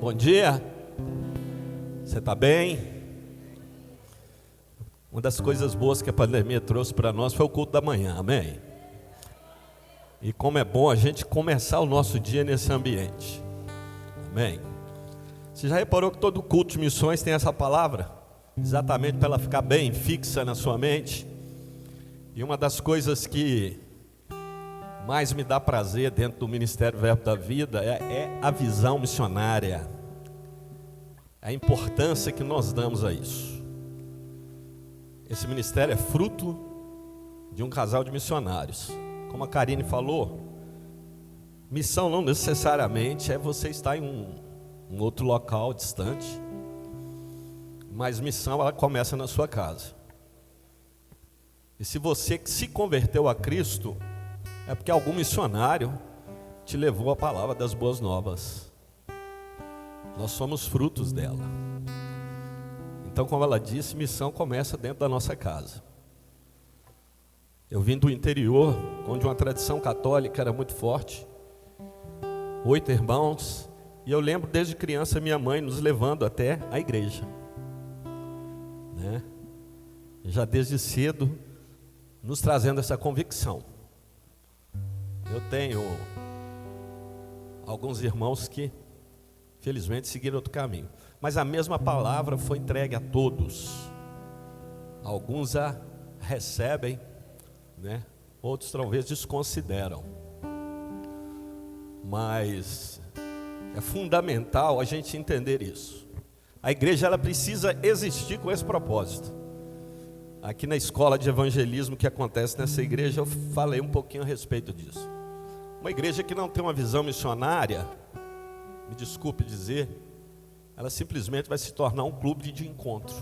Bom dia, você está bem? Uma das coisas boas que a pandemia trouxe para nós foi o culto da manhã, amém? E como é bom a gente começar o nosso dia nesse ambiente, amém? Você já reparou que todo culto de missões tem essa palavra? Exatamente para ela ficar bem fixa na sua mente. E uma das coisas que mais me dá prazer dentro do Ministério Verbo da Vida é a visão missionária, a importância que nós damos a isso. Esse ministério é fruto de um casal de missionários. Como a Karine falou, missão não necessariamente é você estar em um outro local distante, mas missão ela começa na sua casa. E se você se converteu a Cristo, é porque algum missionário te levou a palavra das boas novas. Nós somos frutos dela. Então, como ela disse, missão começa dentro da nossa casa. Eu vim do interior, onde uma tradição católica era muito forte. 8 irmãos. E eu lembro desde criança minha mãe nos levando até a igreja, né? Já desde cedo nos trazendo essa convicção. Eu tenho alguns irmãos que felizmente seguiram outro caminho, mas a mesma palavra foi entregue a todos. Alguns a recebem, né? Outros talvez desconsideram. Mas é fundamental a gente entender isso. A igreja ela precisa existir com esse propósito. Aqui na escola de evangelismo que acontece nessa igreja, eu falei um pouquinho a respeito disso. Uma igreja que não tem uma visão missionária, me desculpe dizer, ela simplesmente vai se tornar um clube de encontro.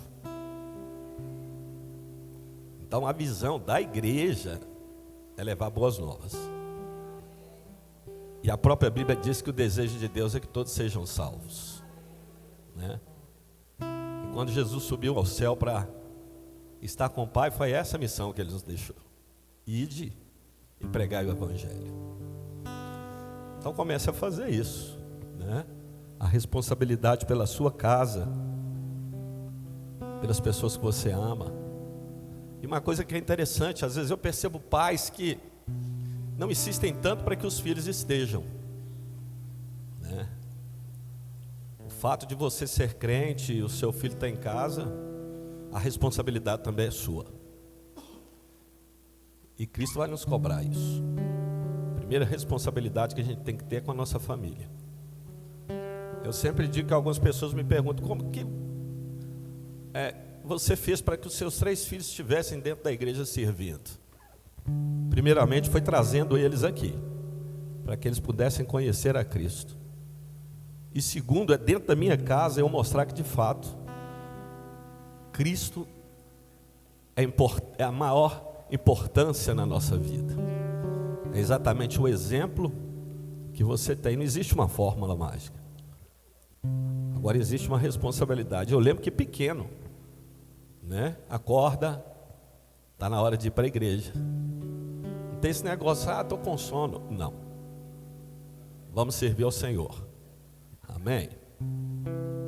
Então a visão da igreja é levar boas novas. E a própria Bíblia diz que o desejo de Deus é que todos sejam salvos, né? E quando Jesus subiu ao céu para estar com o Pai, foi essa a missão que Ele nos deixou: ide e pregai o Evangelho. Então comece a fazer isso, né? A responsabilidade pela sua casa, pelas pessoas que você ama. E uma coisa que é interessante, às vezes eu percebo pais que não insistem tanto para que os filhos estejam, né? O fato de você ser crente e o seu filho estar em casa, a responsabilidade também é sua. E Cristo vai nos cobrar isso. A primeira responsabilidade que a gente tem que ter é com a nossa família. Eu sempre digo que algumas pessoas me perguntam: como que você fez para que os seus 3 filhos estivessem dentro da igreja servindo? Primeiramente foi trazendo eles aqui, para que eles pudessem conhecer a Cristo. E segundo, é dentro da minha casa eu mostrar que de fato Cristo é a maior importância na nossa vida. É exatamente o exemplo que você tem. Não existe uma fórmula mágica. Agora existe uma responsabilidade. Eu lembro que pequeno, né? Acorda, está na hora de ir para a igreja. Não tem esse negócio, estou com sono. Não. Vamos servir ao Senhor. Amém?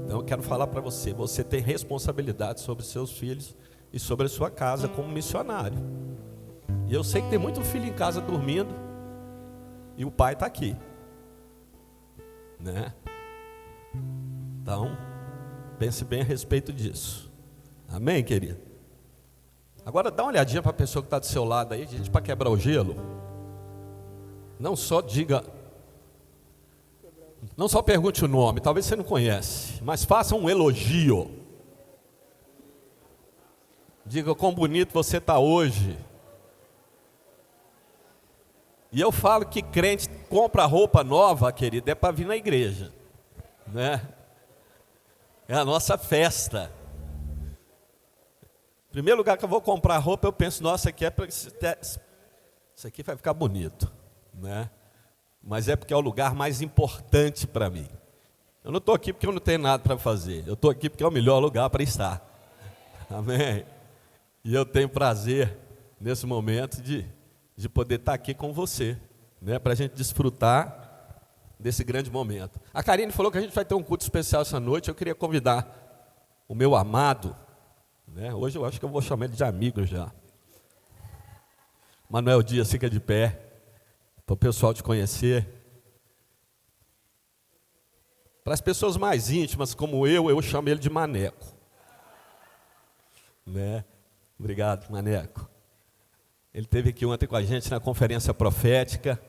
Então eu quero falar para você, você tem responsabilidade sobre seus filhos e sobre a sua casa como missionário. E eu sei que tem muito filho em casa dormindo e o pai está aqui, né? Então, pense bem a respeito disso. Amém, querido? Agora dá uma olhadinha para a pessoa que está do seu lado aí, gente, para quebrar o gelo. Não só diga, não só pergunte o nome, talvez você não conhece, mas faça um elogio. Diga quão bonito você está hoje. E eu falo que crente compra roupa nova, querido, é para vir na igreja, né? É a nossa festa. Primeiro lugar que eu vou comprar roupa, eu penso, nossa, isso aqui vai ficar bonito, né? Mas é porque é o lugar mais importante para mim. Eu não estou aqui porque eu não tenho nada para fazer. Eu estou aqui porque é o melhor lugar para estar. Amém? E eu tenho prazer, nesse momento, de poder estar aqui com você, né? Para a gente desfrutar desse grande momento. A Karine falou que a gente vai ter um culto especial essa noite. Eu queria convidar o meu amado, né? Hoje eu acho que eu vou chamar ele de amigo já. Manuel Dias, fica de pé, para o pessoal te conhecer. Para as pessoas mais íntimas como eu chamo ele de Maneco. Né? Obrigado, Maneco. Ele esteve aqui ontem com a gente na conferência profética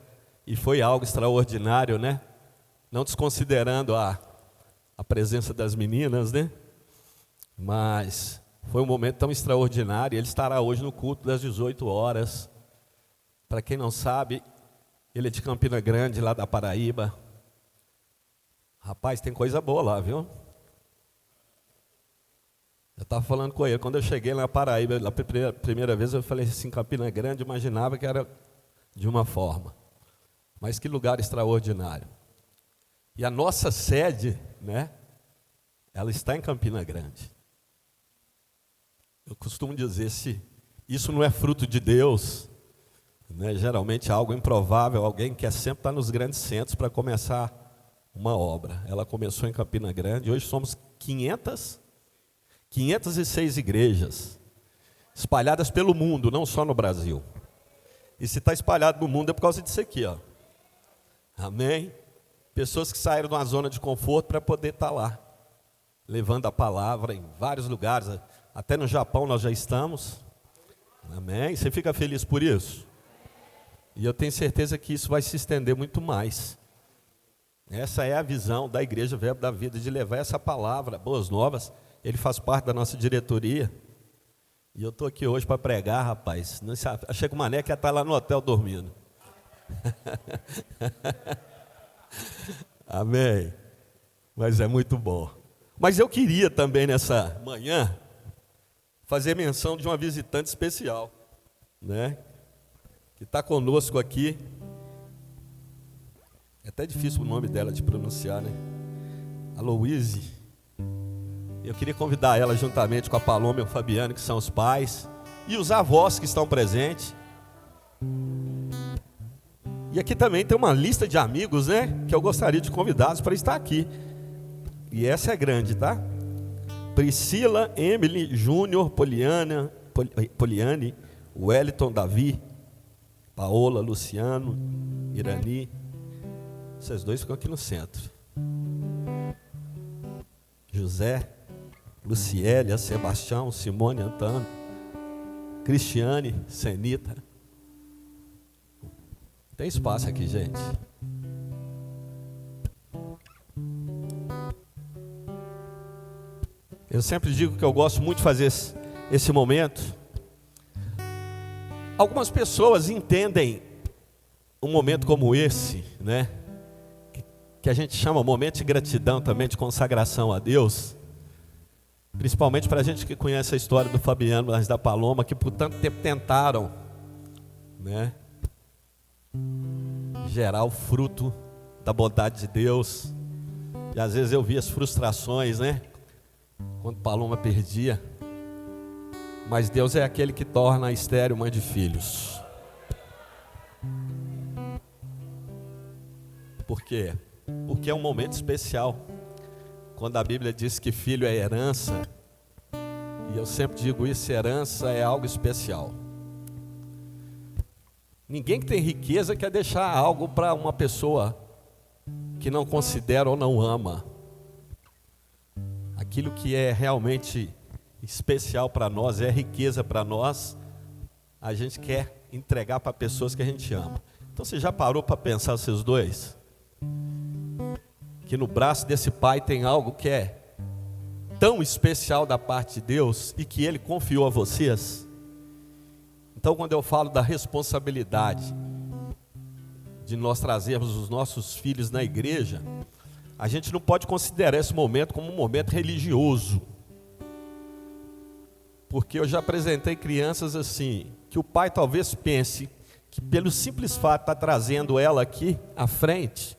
e foi algo extraordinário, né? Não desconsiderando a presença das meninas, né? Mas foi um momento tão extraordinário. Ele estará hoje no culto das 18 horas. Para quem não sabe, ele é de Campina Grande, lá da Paraíba. Rapaz, tem coisa boa lá, viu? Eu estava falando com ele, quando eu cheguei lá na Paraíba, a primeira vez eu falei assim, Campina Grande, imaginava que era de uma forma. Mas que lugar extraordinário. E a nossa sede, né? Ela está em Campina Grande. Eu costumo dizer, se isso não é fruto de Deus, né, geralmente é algo improvável, alguém que quer sempre estar nos grandes centros para começar uma obra. Ela começou em Campina Grande, hoje somos 506 igrejas, espalhadas pelo mundo, não só no Brasil. E se está espalhado no mundo é por causa disso aqui, ó. Amém? Pessoas que saíram de uma zona de conforto para poder estar lá, levando a palavra em vários lugares, até no Japão nós já estamos. Amém? Você fica feliz por isso? E eu tenho certeza que isso vai se estender muito mais. Essa é a visão da Igreja Verbo da Vida, de levar essa palavra, boas novas. Ele faz parte da nossa diretoria. E eu estou aqui hoje para pregar, rapaz. Achei que o Maneco ia estar lá no hotel dormindo. Amém. Mas é muito bom. Mas eu queria também nessa manhã fazer menção de uma visitante especial, né? Que está conosco aqui. É até difícil o nome dela de pronunciar, né? A Louise. Eu queria convidar ela juntamente com a Paloma e o Fabiano, que são os pais, e os avós que estão presentes. E aqui também tem uma lista de amigos, né? Que eu gostaria de convidá-los para estar aqui. E essa é grande, tá? Priscila, Emily, Júnior, Poliane, Wellington, Davi, Paola, Luciano, Irani. Vocês dois ficam aqui no centro. José, Lucielia, Sebastião, Simone, Antônio, Cristiane, Senita. Tem espaço aqui, gente. Eu sempre digo que eu gosto muito de fazer esse momento. Algumas pessoas entendem um momento como esse, né? Que a gente chama momento de gratidão também, de consagração a Deus. Principalmente para a gente que conhece a história do Fabiano, mas da Paloma, que por tanto tempo tentaram, né, gerar o fruto da bondade de Deus. E às vezes eu vi as frustrações, né? Quando Paloma perdia. Mas Deus é aquele que torna a estéril mãe de filhos. Por quê? Porque é um momento especial. Quando a Bíblia diz que filho é herança, e eu sempre digo isso, herança é algo especial. Ninguém que tem riqueza quer deixar algo para uma pessoa que não considera ou não ama. Aquilo que é realmente especial para nós, é riqueza para nós, a gente quer entregar para pessoas que a gente ama. Então você já parou para pensar vocês dois? Que no braço desse pai tem algo que é tão especial da parte de Deus e que Ele confiou a vocês. Então quando eu falo da responsabilidade de nós trazermos os nossos filhos na igreja, a gente não pode considerar esse momento como um momento religioso. Porque eu já apresentei crianças assim, que o pai talvez pense que pelo simples fato de estar trazendo ela aqui à frente,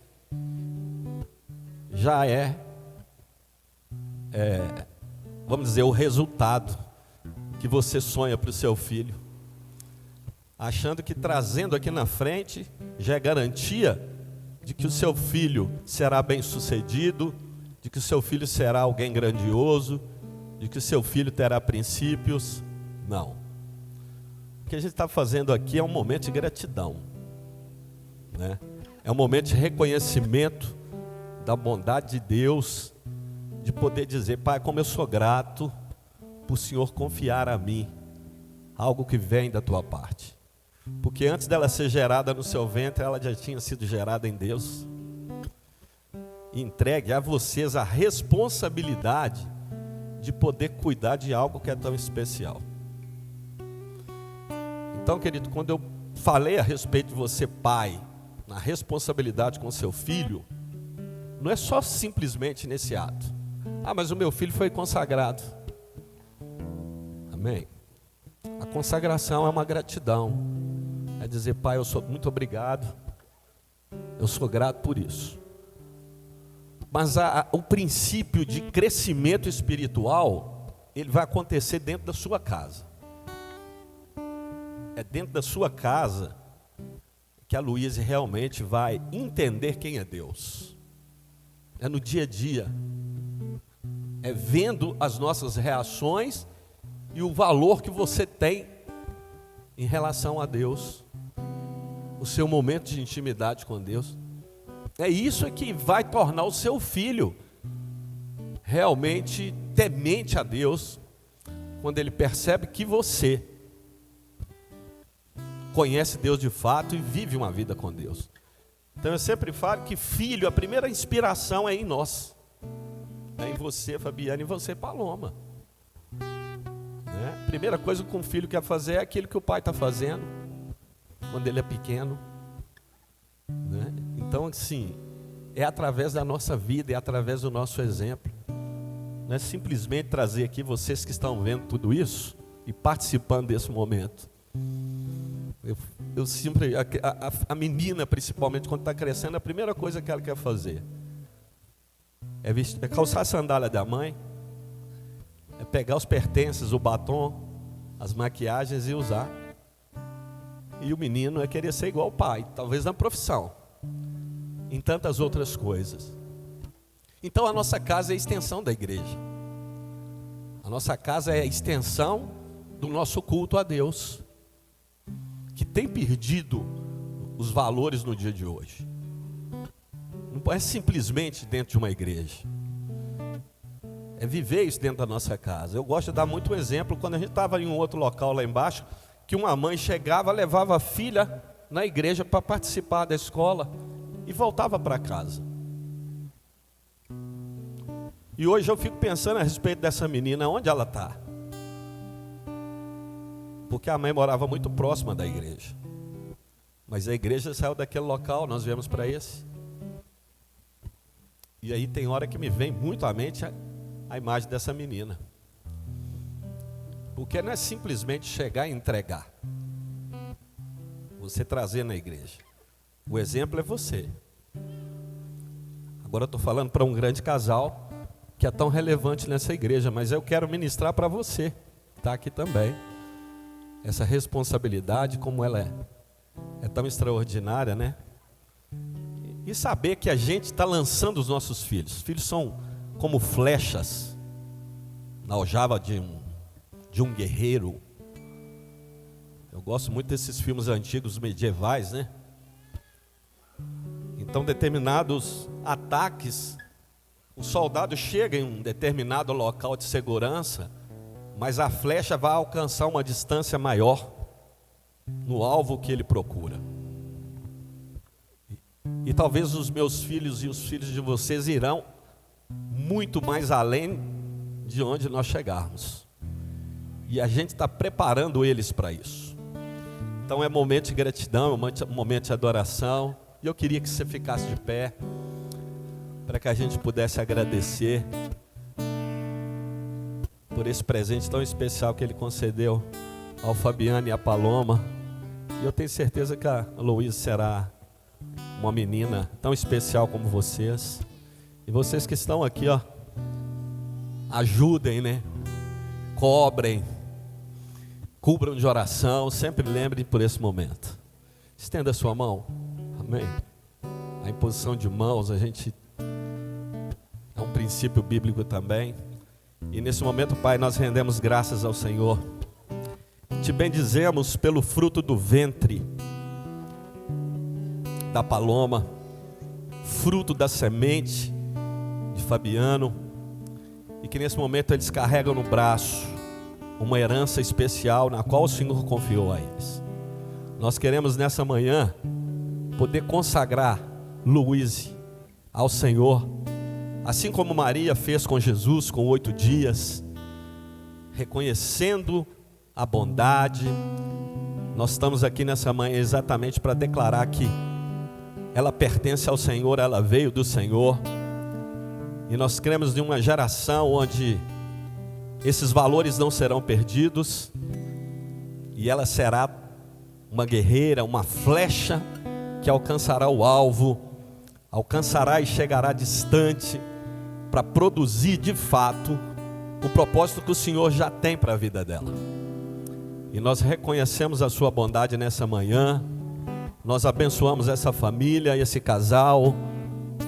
já vamos dizer, o resultado que você sonha para o seu filho, achando que trazendo aqui na frente já é garantia de que o seu filho será bem-sucedido, de que o seu filho será alguém grandioso, de que o seu filho terá princípios. Não. O que a gente está fazendo aqui é um momento de gratidão, né? É um momento de reconhecimento da bondade de Deus, de poder dizer: Pai, como eu sou grato por o Senhor confiar a mim algo que vem da tua parte. Porque antes dela ser gerada no seu ventre, ela já tinha sido gerada em Deus. Entregue a vocês a responsabilidade de poder cuidar de algo que é tão especial. Então, querido, quando eu falei a respeito de você, pai, na responsabilidade com seu filho, não é só simplesmente nesse ato. Ah, mas o meu filho foi consagrado. Amém? A consagração é uma gratidão. É dizer: Pai, eu sou muito obrigado. Eu sou grato por isso. Mas o princípio de crescimento espiritual, ele vai acontecer dentro da sua casa. É dentro da sua casa que a Luísa realmente vai entender quem é Deus. É no dia a dia. É vendo as nossas reações e o valor que você tem em relação a Deus. O seu momento de intimidade com Deus. É isso que vai tornar o seu filho realmente temente a Deus, quando ele percebe que você conhece Deus de fato e vive uma vida com Deus. Então eu sempre falo que filho, a primeira inspiração é em nós. É em você, Fabiana, e em você, Paloma. Né? A primeira coisa que um filho quer fazer é aquilo que o pai está fazendo quando ele é pequeno. Né? Então, assim, é através da nossa vida, é através do nosso exemplo. Não é simplesmente trazer aqui vocês que estão vendo tudo isso e participando desse momento. Eu sempre, a menina, principalmente, quando está crescendo, a primeira coisa que ela quer fazer é calçar a sandália da mãe, é pegar os pertences, o batom, as maquiagens e usar. E o menino é querer ser igual ao pai, talvez na profissão, em tantas outras coisas. Então a nossa casa é a extensão da igreja. A nossa casa é a extensão do nosso culto a Deus, que tem perdido os valores no dia de hoje. Não é simplesmente dentro de uma igreja. É viver isso dentro da nossa casa. Eu gosto de dar muito um exemplo, quando a gente estava em um outro local lá embaixo, que uma mãe chegava, levava a filha na igreja para participar da escola e voltava para casa. E hoje eu fico pensando a respeito dessa menina, onde ela está? Porque a mãe morava muito próxima da igreja. Mas a igreja saiu daquele local, nós viemos para esse. E aí tem hora que me vem muito à mente a imagem dessa menina. Porque não é simplesmente chegar e entregar. Você trazer na igreja. O exemplo é você. Agora eu estou falando para um grande casal que é tão relevante nessa igreja, mas eu quero ministrar para você, que está aqui também. Essa responsabilidade, como ela é tão extraordinária, né? E saber que a gente está lançando os nossos filhos. Os filhos são como flechas na aljava de um guerreiro. Eu gosto muito desses filmes antigos medievais, né? Então, determinados ataques, o soldado chega em um determinado local de segurança, mas a flecha vai alcançar uma distância maior no alvo que ele procura. E talvez os meus filhos e os filhos de vocês irão muito mais além de onde nós chegarmos. E a gente está preparando eles para isso. Então é momento de gratidão, é momento de adoração. E eu queria que você ficasse de pé, para que a gente pudesse agradecer por esse presente tão especial que ele concedeu ao Fabiano e à Paloma. E eu tenho certeza que a Luísa será uma menina tão especial como vocês. E vocês que estão aqui, ó, ajudem, né? Cobrem, cubram de oração, sempre lembrem por esse momento. Estenda a sua mão. Amém. A imposição de mãos, é um princípio bíblico também. E nesse momento, Pai, nós rendemos graças ao Senhor. Te bendizemos pelo fruto do ventre da Paloma, fruto da semente de Fabiano, e que nesse momento eles carregam no braço uma herança especial na qual o Senhor confiou a eles. Nós queremos nessa manhã poder consagrar Luiz ao Senhor, assim como Maria fez com Jesus com 8 dias, reconhecendo a bondade. Nós estamos aqui nessa manhã exatamente para declarar que ela pertence ao Senhor, ela veio do Senhor, e nós cremos em uma geração onde esses valores não serão perdidos, e ela será uma guerreira, uma flecha que alcançará o alvo, alcançará e chegará distante para produzir de fato o propósito que o Senhor já tem para a vida dela. E nós reconhecemos a sua bondade nessa manhã. Nós abençoamos essa família, esse casal,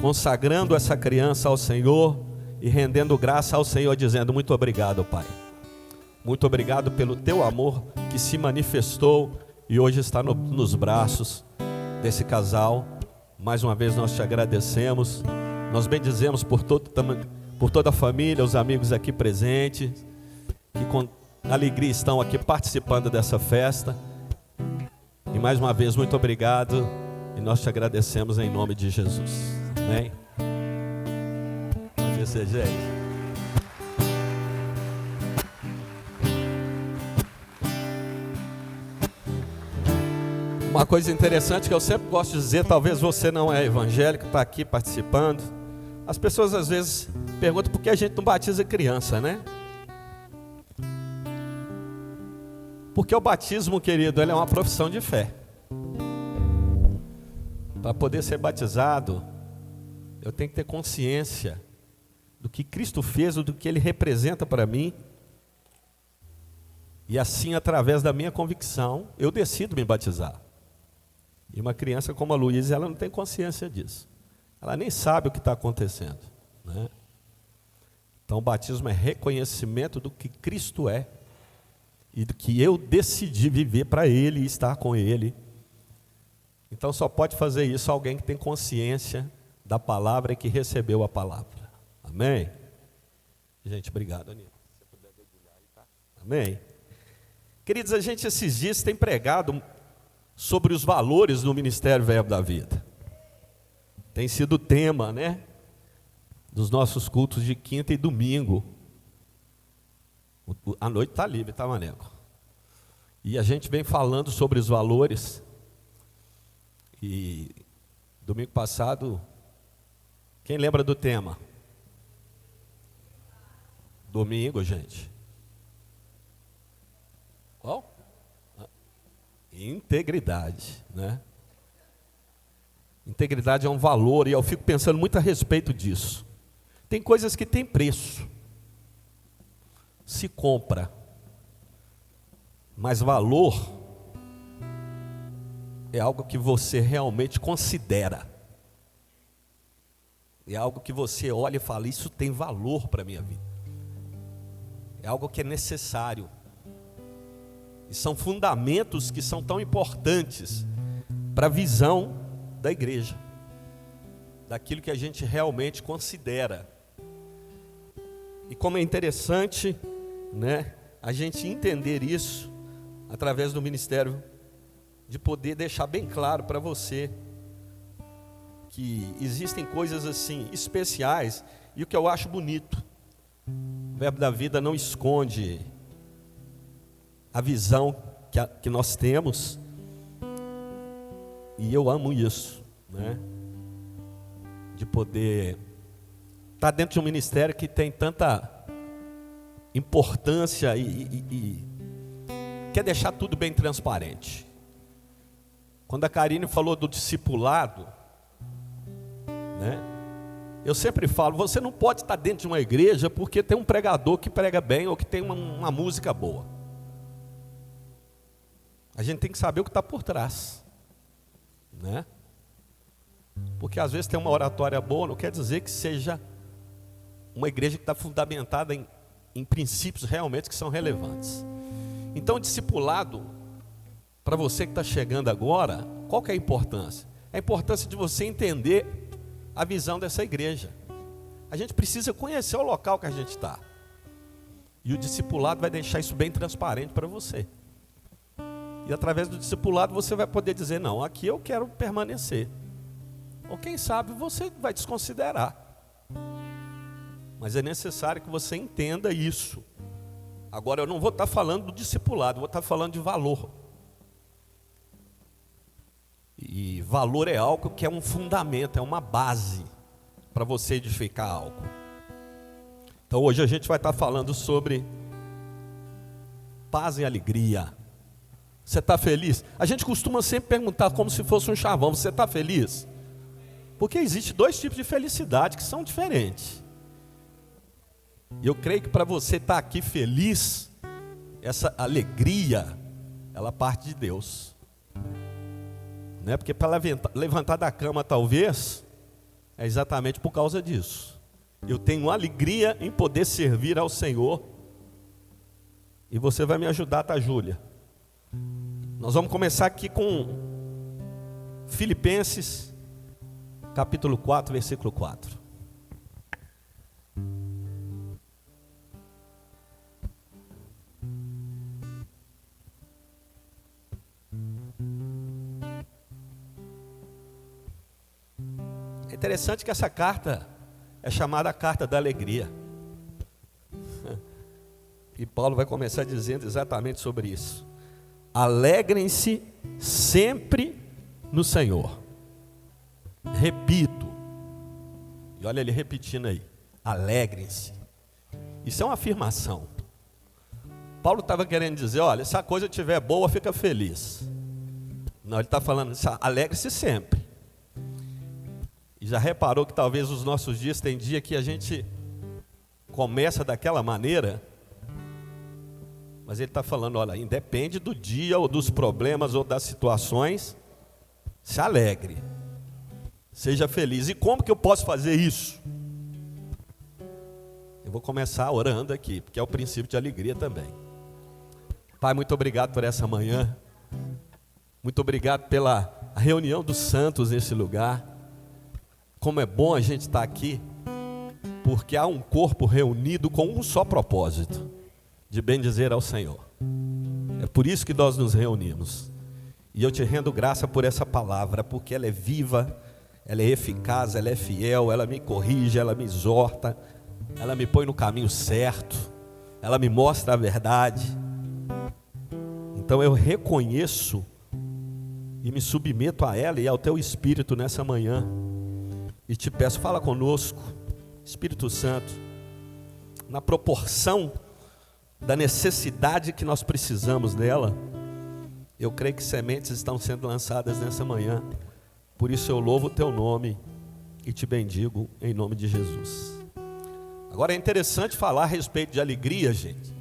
consagrando essa criança ao Senhor e rendendo graça ao Senhor, dizendo: muito obrigado, Pai. Muito obrigado pelo teu amor que se manifestou e hoje está nos braços desse casal. Mais uma vez nós te agradecemos. Nós bendizemos por toda a família, os amigos aqui presentes, que com alegria estão aqui participando dessa festa. E mais uma vez, muito obrigado, e nós te agradecemos em nome de Jesus. Amém? Pode ser, gente. Uma coisa interessante que eu sempre gosto de dizer, talvez você não é evangélico, está aqui participando. As pessoas às vezes perguntam por que a gente não batiza criança, né? Porque o batismo, querido, ele é uma profissão de fé. Para poder ser batizado, eu tenho que ter consciência do que Cristo fez, do que Ele representa para mim. E assim, através da minha convicção, eu decido me batizar. E uma criança como a Luísa, ela não tem consciência disso. Ela nem sabe o que está acontecendo, né? Então o batismo é reconhecimento do que Cristo é e do que eu decidi viver para Ele e estar com Ele. Então só pode fazer isso alguém que tem consciência da palavra e que recebeu a palavra. Amém? Gente, obrigado, Aninha. Se você puder dedilhar aí, tá? Amém? Queridos, a gente esses dias tem pregado sobre os valores do Ministério Verbo da Vida. Tem sido o tema, né, dos nossos cultos de quinta e domingo. A noite está livre, tá, Maneco? E a gente vem falando sobre os valores. E domingo passado, quem lembra do tema? Domingo, gente. Qual? Integridade, né? Integridade é um valor e eu fico pensando muito a respeito disso. Tem coisas que têm preço, se compra, mas valor é algo que você realmente considera, é algo que você olha e fala: isso tem valor para a minha vida, é algo que é necessário, e são fundamentos que são tão importantes para a visão da igreja, daquilo que a gente realmente considera. E como é interessante, né, a gente entender isso através do ministério, de poder deixar bem claro para você que existem coisas assim especiais. E o que eu acho bonito, o Verbo da Vida não esconde a visão que nós temos. E eu amo isso, né? De poder estar dentro de um ministério que tem tanta importância e quer deixar tudo bem transparente. Quando a Karine falou do discipulado, né? Eu sempre falo, você não pode estar dentro de uma igreja porque tem um pregador que prega bem ou que tem uma música boa. A gente tem que saber o que está por trás, né? Porque às vezes tem uma oratória boa, não quer dizer que seja uma igreja que está fundamentada em princípios realmente que são relevantes. Então, o discipulado, para você que está chegando agora, qual que é a importância? A importância de você entender a visão dessa igreja. A gente precisa conhecer o local que a gente está. E o discipulado vai deixar isso bem transparente para você. E através do discipulado você vai poder dizer, não, aqui eu quero permanecer. Ou quem sabe você vai desconsiderar. Mas é necessário que você entenda isso. Agora eu não vou estar falando do discipulado, vou estar falando de valor. E valor é algo que é um fundamento, é uma base para você edificar algo. Então hoje a gente vai estar falando sobre paz e alegria. Você está feliz? A gente costuma sempre perguntar como se fosse um chavão, você está feliz? Porque existe dois tipos de felicidade que são diferentes. E eu creio que para você estar aqui feliz, essa alegria, ela parte de Deus. Não é porque para levantar da cama talvez, é exatamente por causa disso. Eu tenho alegria em poder servir ao Senhor. E você vai me ajudar, tá, Júlia? Nós vamos começar aqui com Filipenses, capítulo 4, versículo 4. É interessante que essa carta é chamada a carta da alegria. E Paulo vai começar dizendo exatamente sobre isso. Alegrem-se sempre no Senhor. Repito. E olha ele repetindo aí. Alegrem-se. Isso é uma afirmação. Paulo estava querendo dizer, olha, se a coisa estiver boa, fica feliz. Não, ele está falando, alegre-se sempre. E já reparou que talvez os nossos dias tem dia que a gente começa daquela maneira, mas ele está falando, olha, independe do dia ou dos problemas ou das situações, se alegre, seja feliz. E como que eu posso fazer isso? Eu vou começar orando aqui, porque é o princípio de alegria também. Pai, muito obrigado por essa manhã, muito obrigado pela reunião dos santos nesse lugar. Como é bom a gente estar aqui, porque há um corpo reunido com um só propósito, de bendizer ao Senhor. É por isso que nós nos reunimos. E eu te rendo graça por essa palavra, porque ela é viva, ela é eficaz, ela é fiel, ela me corrige, ela me exorta, ela me põe no caminho certo, ela me mostra a verdade. Então eu reconheço e me submeto a ela e ao teu Espírito nessa manhã. E te peço, fala conosco, Espírito Santo, na proporção da necessidade que nós precisamos dela. Eu creio que sementes estão sendo lançadas nessa manhã. Por isso eu louvo o teu nome e te bendigo em nome de Jesus. Agora é interessante falar a respeito de alegria, gente.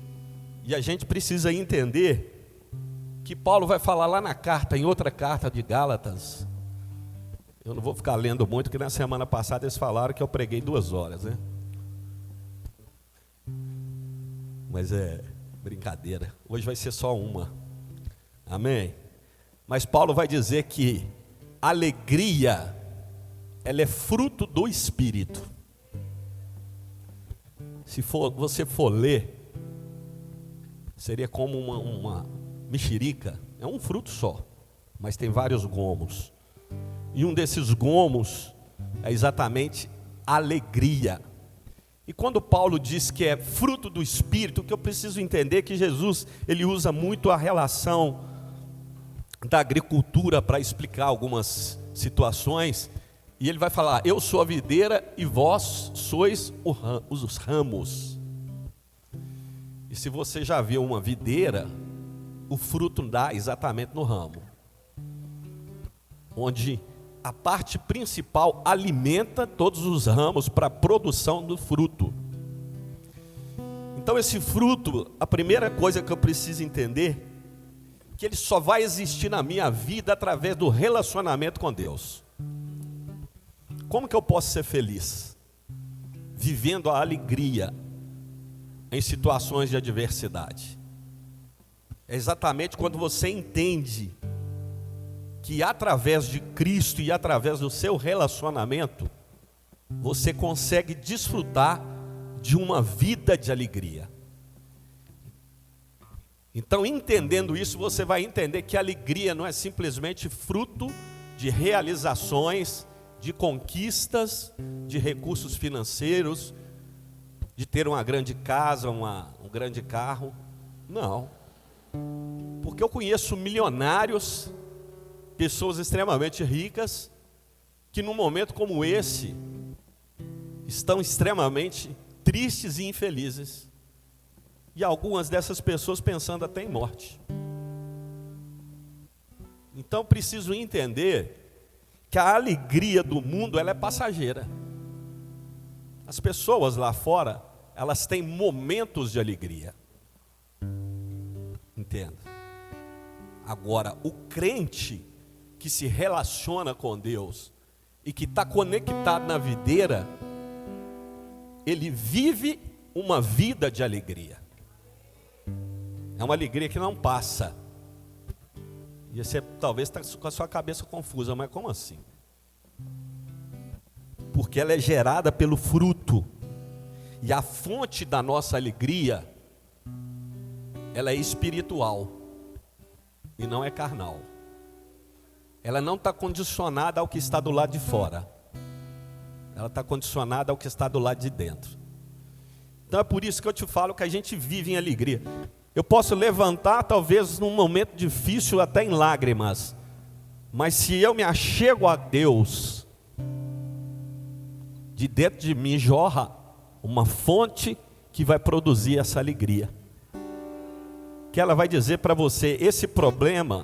E a gente precisa entender que Paulo vai falar lá na carta, em outra carta de Gálatas. Eu não vou ficar lendo muito, porque na semana passada eles falaram que eu preguei 2 horas, né? Mas é brincadeira. Hoje vai ser só uma. Amém? Mas Paulo vai dizer que alegria, ela é fruto do Espírito. Se você for ler, seria como uma mexerica. É um fruto só, mas tem vários gomos. E um desses gomos é exatamente alegria. E quando Paulo diz que é fruto do Espírito, o que eu preciso entender é que Jesus, ele usa muito a relação da agricultura para explicar algumas situações. E ele vai falar, eu sou a videira e vós sois os ramos. E se você já viu uma videira, o fruto dá exatamente no ramo, onde a parte principal alimenta todos os ramos para a produção do fruto. Então esse fruto, a primeira coisa que eu preciso entender, que ele só vai existir na minha vida através do relacionamento com Deus. como que eu posso ser feliz? Vivendo a alegria em situações de adversidade. É exatamente quando você entende que através de Cristo e através do seu relacionamento, você consegue desfrutar de uma vida de alegria. Então, entendendo isso, você vai entender que a alegria não é simplesmente fruto de realizações, de conquistas, de recursos financeiros, de ter uma grande casa, um grande carro. Não. Porque eu conheço milionários, pessoas extremamente ricas, que num momento como esse, estão extremamente tristes e infelizes. E algumas dessas pessoas pensando até em morte. Então preciso entender que a alegria do mundo, ela é passageira. As pessoas lá fora, elas têm momentos de alegria. Entenda. Agora, o crente que se relaciona com Deus e que está conectado na videira, ele vive uma vida de alegria. É uma alegria que não passa. E você talvez está com a sua cabeça confusa, mas como assim? Porque ela é gerada pelo fruto. E a fonte da nossa alegria, ela é espiritual e não é carnal. Ela não está condicionada ao que está do lado de fora. Ela está condicionada ao que está do lado de dentro. Então é por isso que eu te falo que a gente vive em alegria. Eu posso levantar talvez num momento difícil até em lágrimas, mas se eu me achego a Deus, de dentro de mim jorra uma fonte que vai produzir essa alegria. Que ela vai dizer para você, esse problema,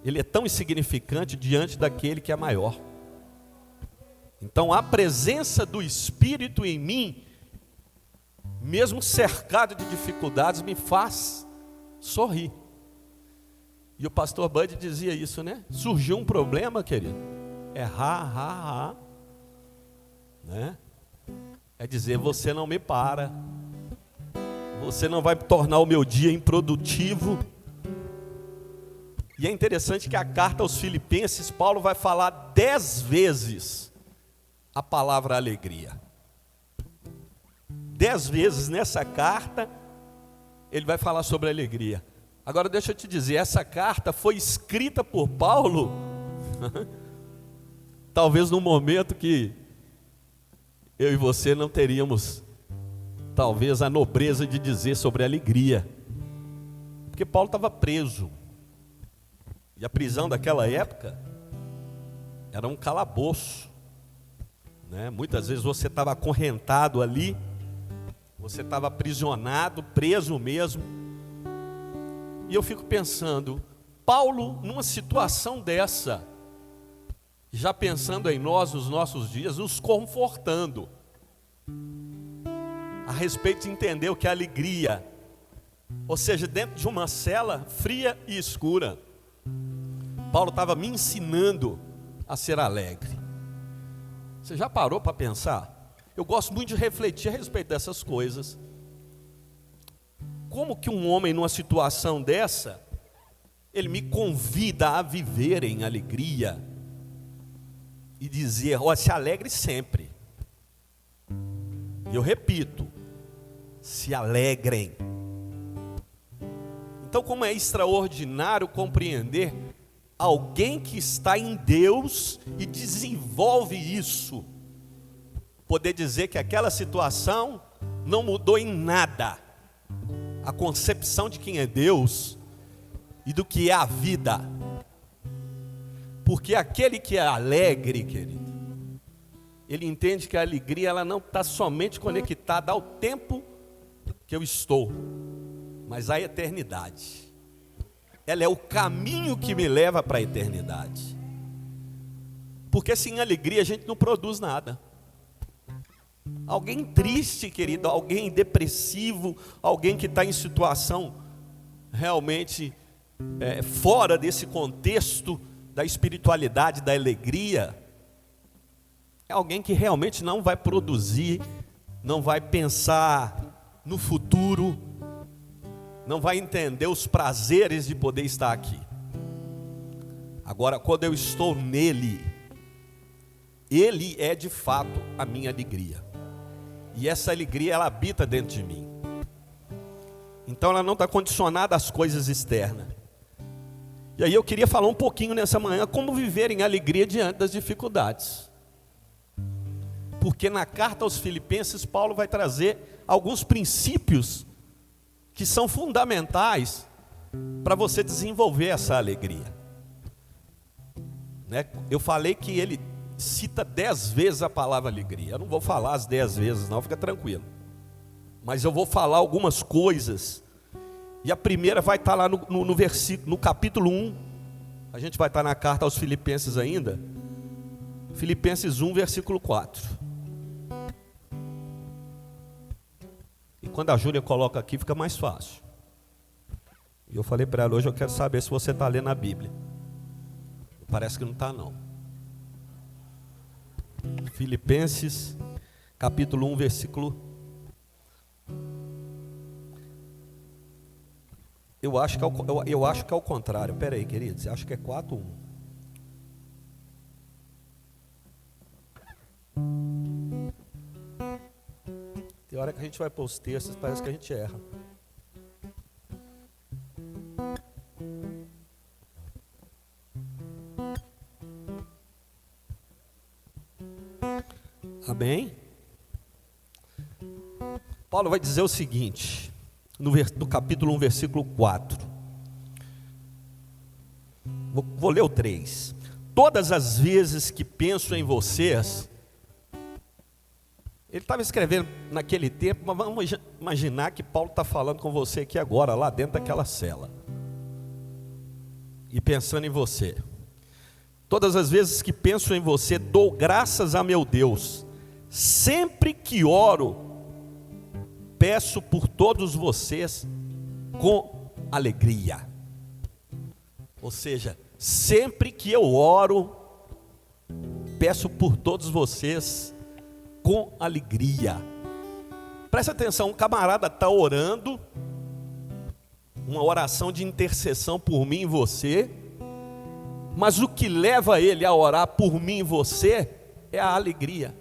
ele é tão insignificante diante daquele que é maior. Então a presença do Espírito em mim, mesmo cercado de dificuldades, me faz sorrir. E o pastor Bud dizia isso, né? Surgiu um problema, querido, é né? É dizer, você não me para, você não vai tornar o meu dia improdutivo. E é interessante que a carta aos Filipenses, Paulo vai falar 10 vezes a palavra alegria. 10 vezes nessa carta, ele vai falar sobre alegria. Agora deixa eu te dizer, essa carta foi escrita por Paulo, talvez num momento que eu e você não teríamos, talvez, a nobreza de dizer sobre alegria. Porque Paulo estava preso. E a prisão daquela época era um calabouço, né? Muitas vezes você estava acorrentado ali, você estava aprisionado, preso mesmo. E eu fico pensando, Paulo, numa situação dessa, já pensando em nós, nos nossos dias, nos confortando, a respeito de entender o que é alegria, ou seja, dentro de uma cela fria e escura, Paulo estava me ensinando a ser alegre. Você já parou para pensar? Eu gosto muito de refletir a respeito dessas coisas. Como que um homem numa situação dessa, ele me convida a viver em alegria e dizer, ó, se alegre sempre. E eu repito, se alegrem. Então, como é extraordinário compreender alguém que está em Deus e desenvolve isso, poder dizer que aquela situação não mudou em nada a concepção de quem é Deus e do que é a vida. Porque aquele que é alegre, querido, ele entende que a alegria ela não está somente conectada ao tempo que eu estou, mas à eternidade. Ela é o caminho que me leva para a eternidade. Porque sem alegria a gente não produz nada. Alguém triste, querido, alguém depressivo, alguém que está em situação realmente fora desse contexto da espiritualidade, da alegria, é alguém que realmente não vai produzir, não vai pensar no futuro, não vai entender os prazeres de poder estar aqui. Agora, quando eu estou nele, ele é de fato a minha alegria. E essa alegria, ela habita dentro de mim. Então ela não está condicionada às coisas externas. E aí eu queria falar um pouquinho nessa manhã como viver em alegria diante das dificuldades. Porque na carta aos Filipenses, Paulo vai trazer alguns princípios que são fundamentais para você desenvolver essa alegria. Eu falei que ele cita 10 vezes a palavra alegria. Eu não vou falar as 10 vezes não, fica tranquilo. Mas eu vou falar algumas coisas. E a primeira vai estar lá no versículo, no capítulo 1. A gente vai estar na carta aos Filipenses ainda. Filipenses 1, versículo 4. E quando a Júlia coloca aqui, fica mais fácil. E eu falei para ela hoje, eu quero saber se você está lendo a Bíblia. Parece que não está não. Filipenses, capítulo 1, versículo. Eu acho que é o contrário. Espera aí, queridos. Acho que é 4:1. Tem hora que a gente vai pôr os textos, parece que a gente erra. Amém? Paulo vai dizer o seguinte, no capítulo 1, versículo 4. Vou ler o 3. Todas as vezes que penso em vocês, ele estava escrevendo naquele tempo, mas vamos imaginar que Paulo está falando com você aqui agora, lá dentro daquela cela. E pensando em você. Todas as vezes que penso em você, dou graças a meu Deus. Sempre que oro, peço por todos vocês com alegria. Ou seja, sempre que eu oro, peço por todos vocês com alegria. Presta atenção, um camarada está orando, uma oração de intercessão por mim e você, mas o que leva ele a orar por mim e você é a alegria.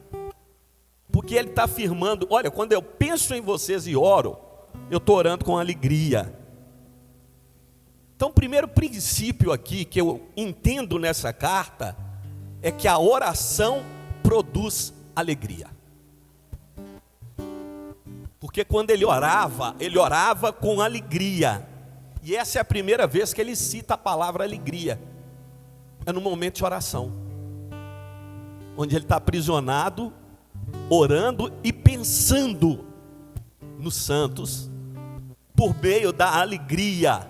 Porque ele está afirmando, olha, quando eu penso em vocês e oro, eu estou orando com alegria. Então o primeiro princípio aqui que eu entendo nessa carta, é que a oração produz alegria. Porque quando ele orava com alegria. E essa é a primeira vez que ele cita a palavra alegria. É no momento de oração. Onde ele está aprisionado, orando e pensando nos santos, por meio da alegria.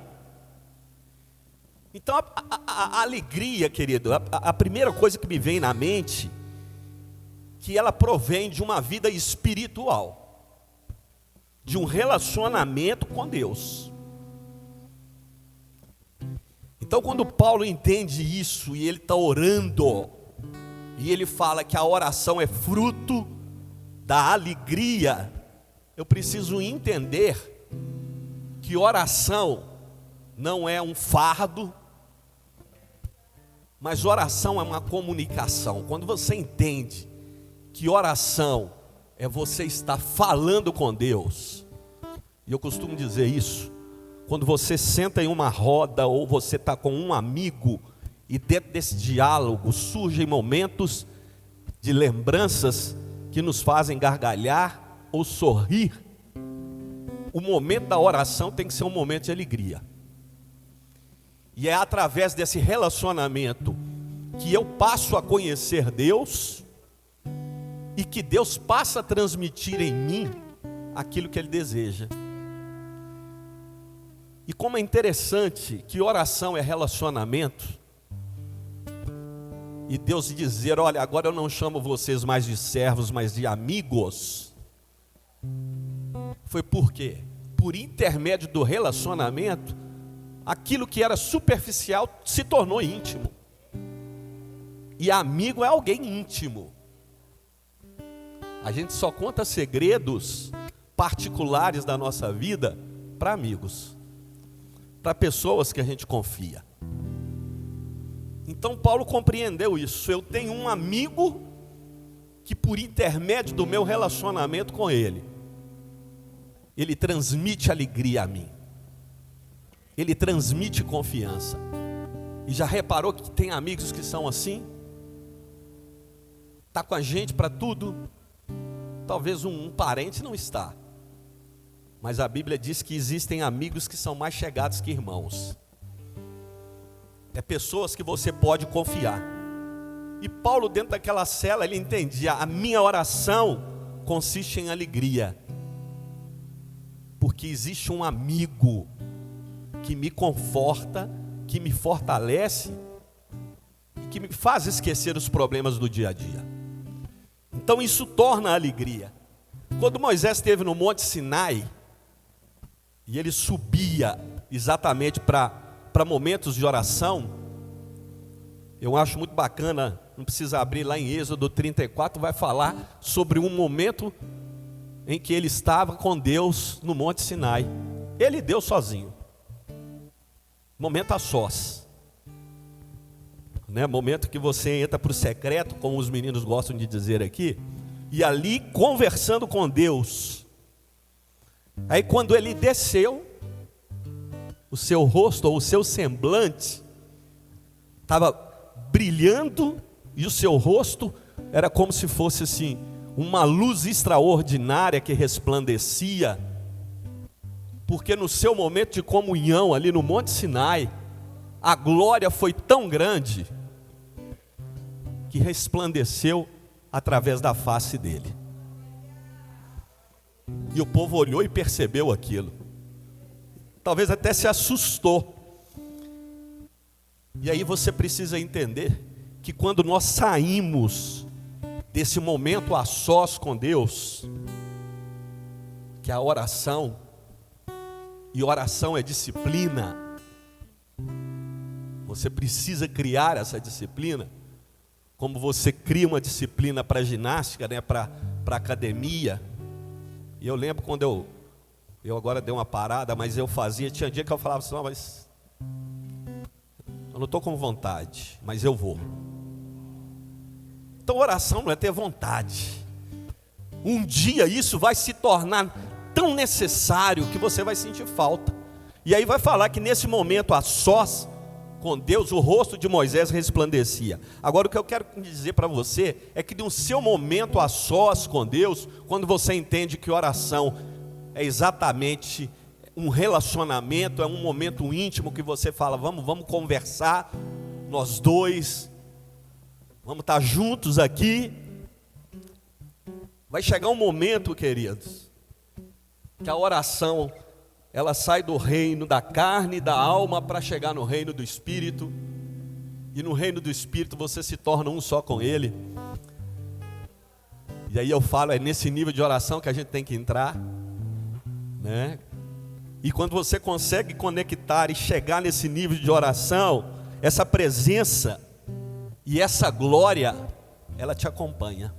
Então a alegria, querido, a primeira coisa que me vem na mente, que ela provém de uma vida espiritual, de um relacionamento com Deus. Então quando Paulo entende isso, e ele está orando, e ele fala que a oração é fruto da alegria, eu preciso entender que oração não é um fardo, mas oração é uma comunicação. Quando você entende que oração é você estar falando com Deus, e eu costumo dizer isso, quando você senta em uma roda, ou você está com um amigo, e dentro desse diálogo surgem momentos de lembranças que nos fazem gargalhar ou sorrir. O momento da oração tem que ser um momento de alegria. E é através desse relacionamento que eu passo a conhecer Deus e que Deus passa a transmitir em mim aquilo que Ele deseja. E como é interessante que oração é relacionamento, e Deus dizer, olha, agora eu não chamo vocês mais de servos, mas de amigos. Foi por quê? Por intermédio do relacionamento, aquilo que era superficial se tornou íntimo. E amigo é alguém íntimo. A gente só conta segredos particulares da nossa vida para amigos, para pessoas que a gente confia. Então Paulo compreendeu isso. Eu tenho um amigo que, por intermédio do meu relacionamento com ele transmite alegria a mim, ele transmite confiança. E já reparou que tem amigos que são assim? Está com a gente para tudo. Talvez um parente não está, mas a Bíblia diz que existem amigos que são mais chegados que irmãos. É pessoas que você pode confiar. E Paulo, dentro daquela cela, ele entendia: a minha oração consiste em alegria, porque existe um amigo que me conforta, que me fortalece, que me faz esquecer os problemas do dia a dia. Então isso torna a alegria. Quando Moisés esteve no Monte Sinai, e ele subia exatamente para momentos de oração, eu acho muito bacana, não precisa abrir lá em Êxodo 34, vai falar sobre um momento em que ele estava com Deus no Monte Sinai. Ele e Deus sozinho. Momento a sós. Momento que você entra para o secreto, como os meninos gostam de dizer aqui, e ali conversando com Deus. Aí quando ele desceu, o seu rosto ou o seu semblante estava brilhando, e o seu rosto era como se fosse assim, uma luz extraordinária que resplandecia, porque no seu momento de comunhão ali no Monte Sinai, a glória foi tão grande que resplandeceu através da face dele. E o povo olhou e percebeu aquilo. Talvez até se assustou. E aí você precisa entender que quando nós saímos desse momento a sós com Deus, que é a oração, e oração é disciplina, você precisa criar essa disciplina, como você cria uma disciplina para ginástica, para academia. E eu lembro quando eu agora dei uma parada, mas eu fazia, tinha dia que eu falava assim: não, mas eu não estou com vontade, mas eu vou. Então oração não é ter vontade. Um dia isso vai se tornar tão necessário que você vai sentir falta. E aí vai falar que nesse momento a sós com Deus, o rosto de Moisés resplandecia. Agora o que eu quero dizer para você é que no seu momento a sós com Deus, quando você entende que oração é exatamente um relacionamento, é um momento íntimo que você fala: vamos conversar, nós dois, vamos estar juntos aqui. Vai chegar um momento, queridos, que a oração, ela sai do reino da carne e da alma para chegar no reino do Espírito. E no reino do Espírito você se torna um só com Ele. E aí eu falo, é nesse nível de oração que a gente tem que entrar, né? E quando você consegue conectar e chegar nesse nível de oração, essa presença e essa glória, ela te acompanha.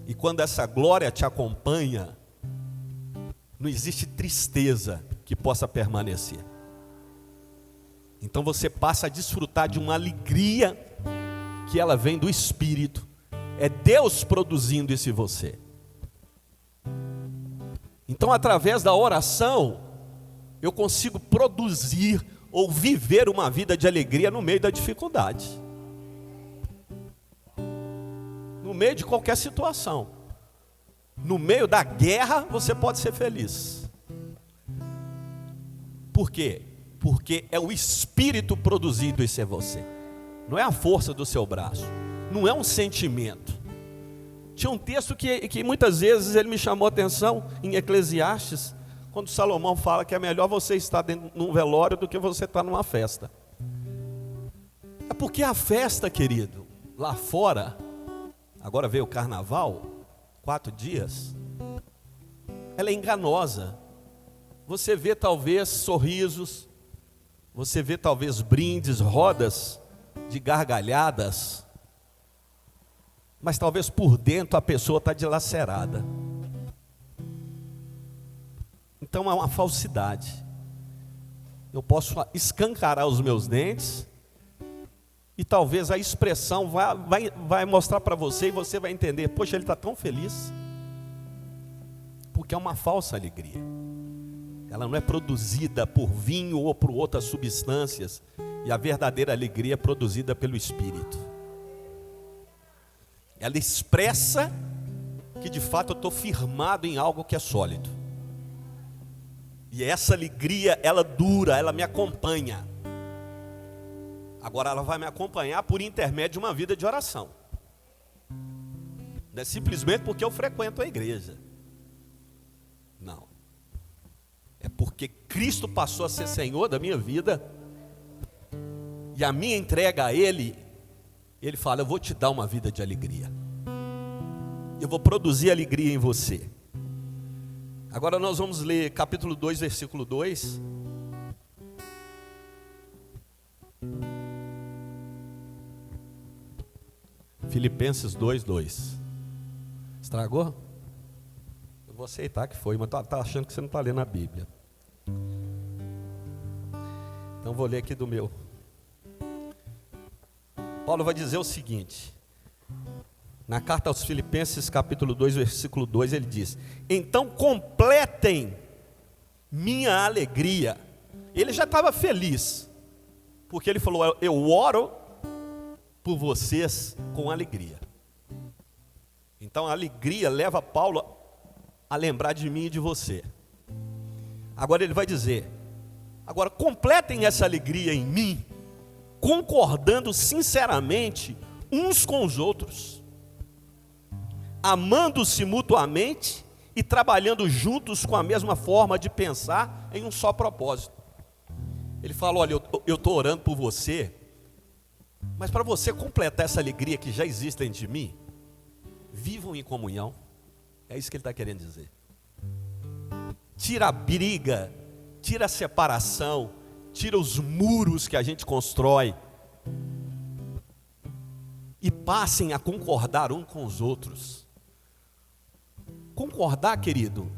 E quando essa glória te acompanha, não existe tristeza que possa permanecer. Então você passa a desfrutar de uma alegria que ela vem do Espírito. É Deus produzindo isso em você. Então, através da oração, eu consigo produzir ou viver uma vida de alegria no meio da dificuldade. No meio de qualquer situação. No meio da guerra, você pode ser feliz. Por quê? Porque é o Espírito produzindo isso em você. Não é a força do seu braço. Não é um sentimento. Tinha um texto que muitas vezes ele me chamou a atenção em Eclesiastes, quando Salomão fala que é melhor você estar num velório do que você estar numa festa. É porque a festa, querido, lá fora, agora veio o carnaval, 4 dias, ela é enganosa. Você vê talvez sorrisos, você vê talvez brindes, rodas de gargalhadas, mas talvez por dentro a pessoa está dilacerada. Então é uma falsidade. Eu posso escancarar os meus dentes e talvez a expressão vai mostrar para você e você vai entender, poxa, ele está tão feliz. Porque é uma falsa alegria. Ela não é produzida por vinho ou por outras substâncias. E a verdadeira alegria é produzida pelo Espírito. Ela expressa que de fato eu estou firmado em algo que é sólido. E essa alegria, ela dura, ela me acompanha. Agora ela vai me acompanhar por intermédio de uma vida de oração. Não é simplesmente porque eu frequento a igreja. Não. É porque Cristo passou a ser Senhor da minha vida. E a minha entrega a Ele, Ele fala, eu vou te dar uma vida de alegria. Eu vou produzir alegria em você. Agora nós vamos ler capítulo 2, versículo 2. Filipenses 2, 2. Estragou? Eu vou aceitar que foi, mas está achando que você não está lendo a Bíblia. Então vou ler aqui do meu. Paulo vai dizer o seguinte. Na carta aos Filipenses, capítulo 2, versículo 2, ele diz: então completem minha alegria. Ele já estava feliz, porque ele falou, eu oro por vocês com alegria. Então a alegria leva Paulo a lembrar de mim e de você. Agora ele vai dizer, agora completem essa alegria em mim, concordando sinceramente uns com os outros, amando-se mutuamente e trabalhando juntos com a mesma forma de pensar em um só propósito. Ele fala, olha, eu estou orando por você, mas para você completar essa alegria que já existe dentro de mim, vivam em comunhão. É isso que ele está querendo dizer. Tira a briga, tira a separação, tira os muros que a gente constrói e passem a concordar um com os outros. Concordar, querido,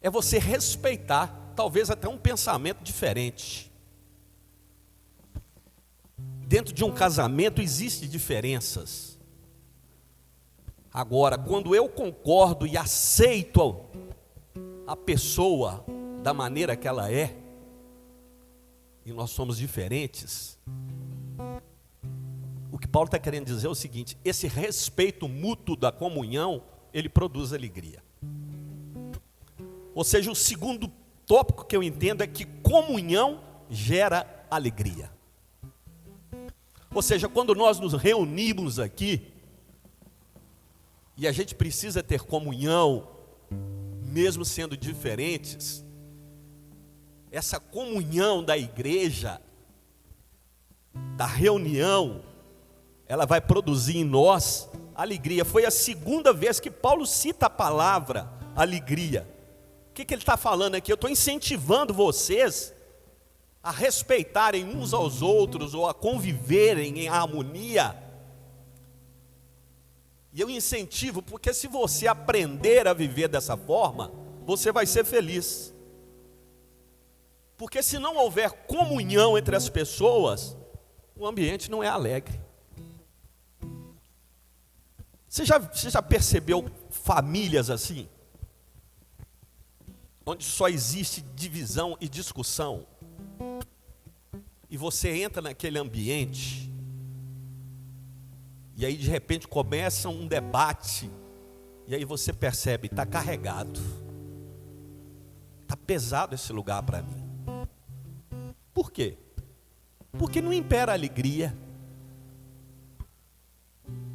é você respeitar, talvez até um pensamento diferente. Dentro de um casamento existem diferenças. Agora, quando eu concordo e aceito a pessoa da maneira que ela é, e nós somos diferentes, o que Paulo está querendo dizer é o seguinte: esse respeito mútuo da comunhão, ele produz alegria. Ou seja, o segundo tópico que eu entendo é que comunhão gera alegria. Ou seja, quando nós nos reunimos aqui, e a gente precisa ter comunhão, mesmo sendo diferentes, essa comunhão da igreja, da reunião, ela vai produzir em nós alegria. Foi a segunda vez que Paulo cita a palavra alegria. O que ele está falando aqui? Eu estou incentivando vocês a respeitarem uns aos outros, ou a conviverem em harmonia. E eu incentivo, porque se você aprender a viver dessa forma, você vai ser feliz. Porque se não houver comunhão entre as pessoas, o ambiente não é alegre. Você já percebeu famílias assim? Onde só existe divisão e discussão? E você entra naquele ambiente, e aí de repente começa um debate, e aí você percebe, está carregado, está pesado esse lugar para mim. Por quê? Porque não impera a alegria,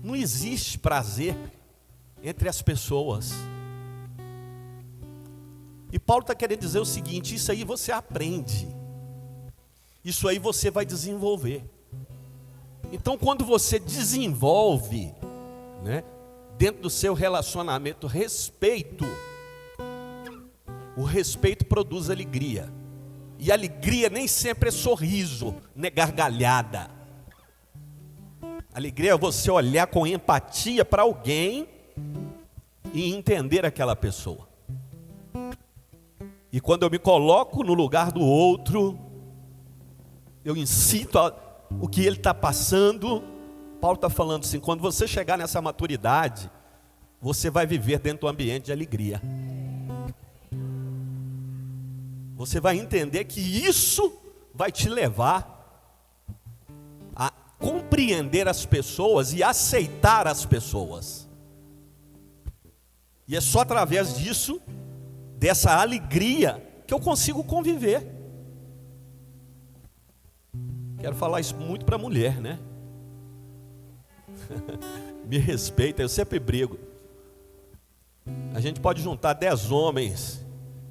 não existe prazer entre as pessoas. E Paulo está querendo dizer o seguinte: isso aí você aprende, isso aí você vai desenvolver. Então quando você desenvolve, dentro do seu relacionamento, respeito, o respeito produz alegria. E alegria nem sempre é sorriso, nem gargalhada. Alegria é você olhar com empatia para alguém e entender aquela pessoa. E quando eu me coloco no lugar do outro, eu incito o que ele está passando. Paulo está falando assim, quando você chegar nessa maturidade, você vai viver dentro do ambiente de alegria. Você vai entender que isso vai te levar a compreender as pessoas e aceitar as pessoas. E é só através disso, dessa alegria, que eu consigo conviver. Quero falar isso muito para a mulher, né? Me respeita, eu sempre brigo. A gente pode juntar 10 homens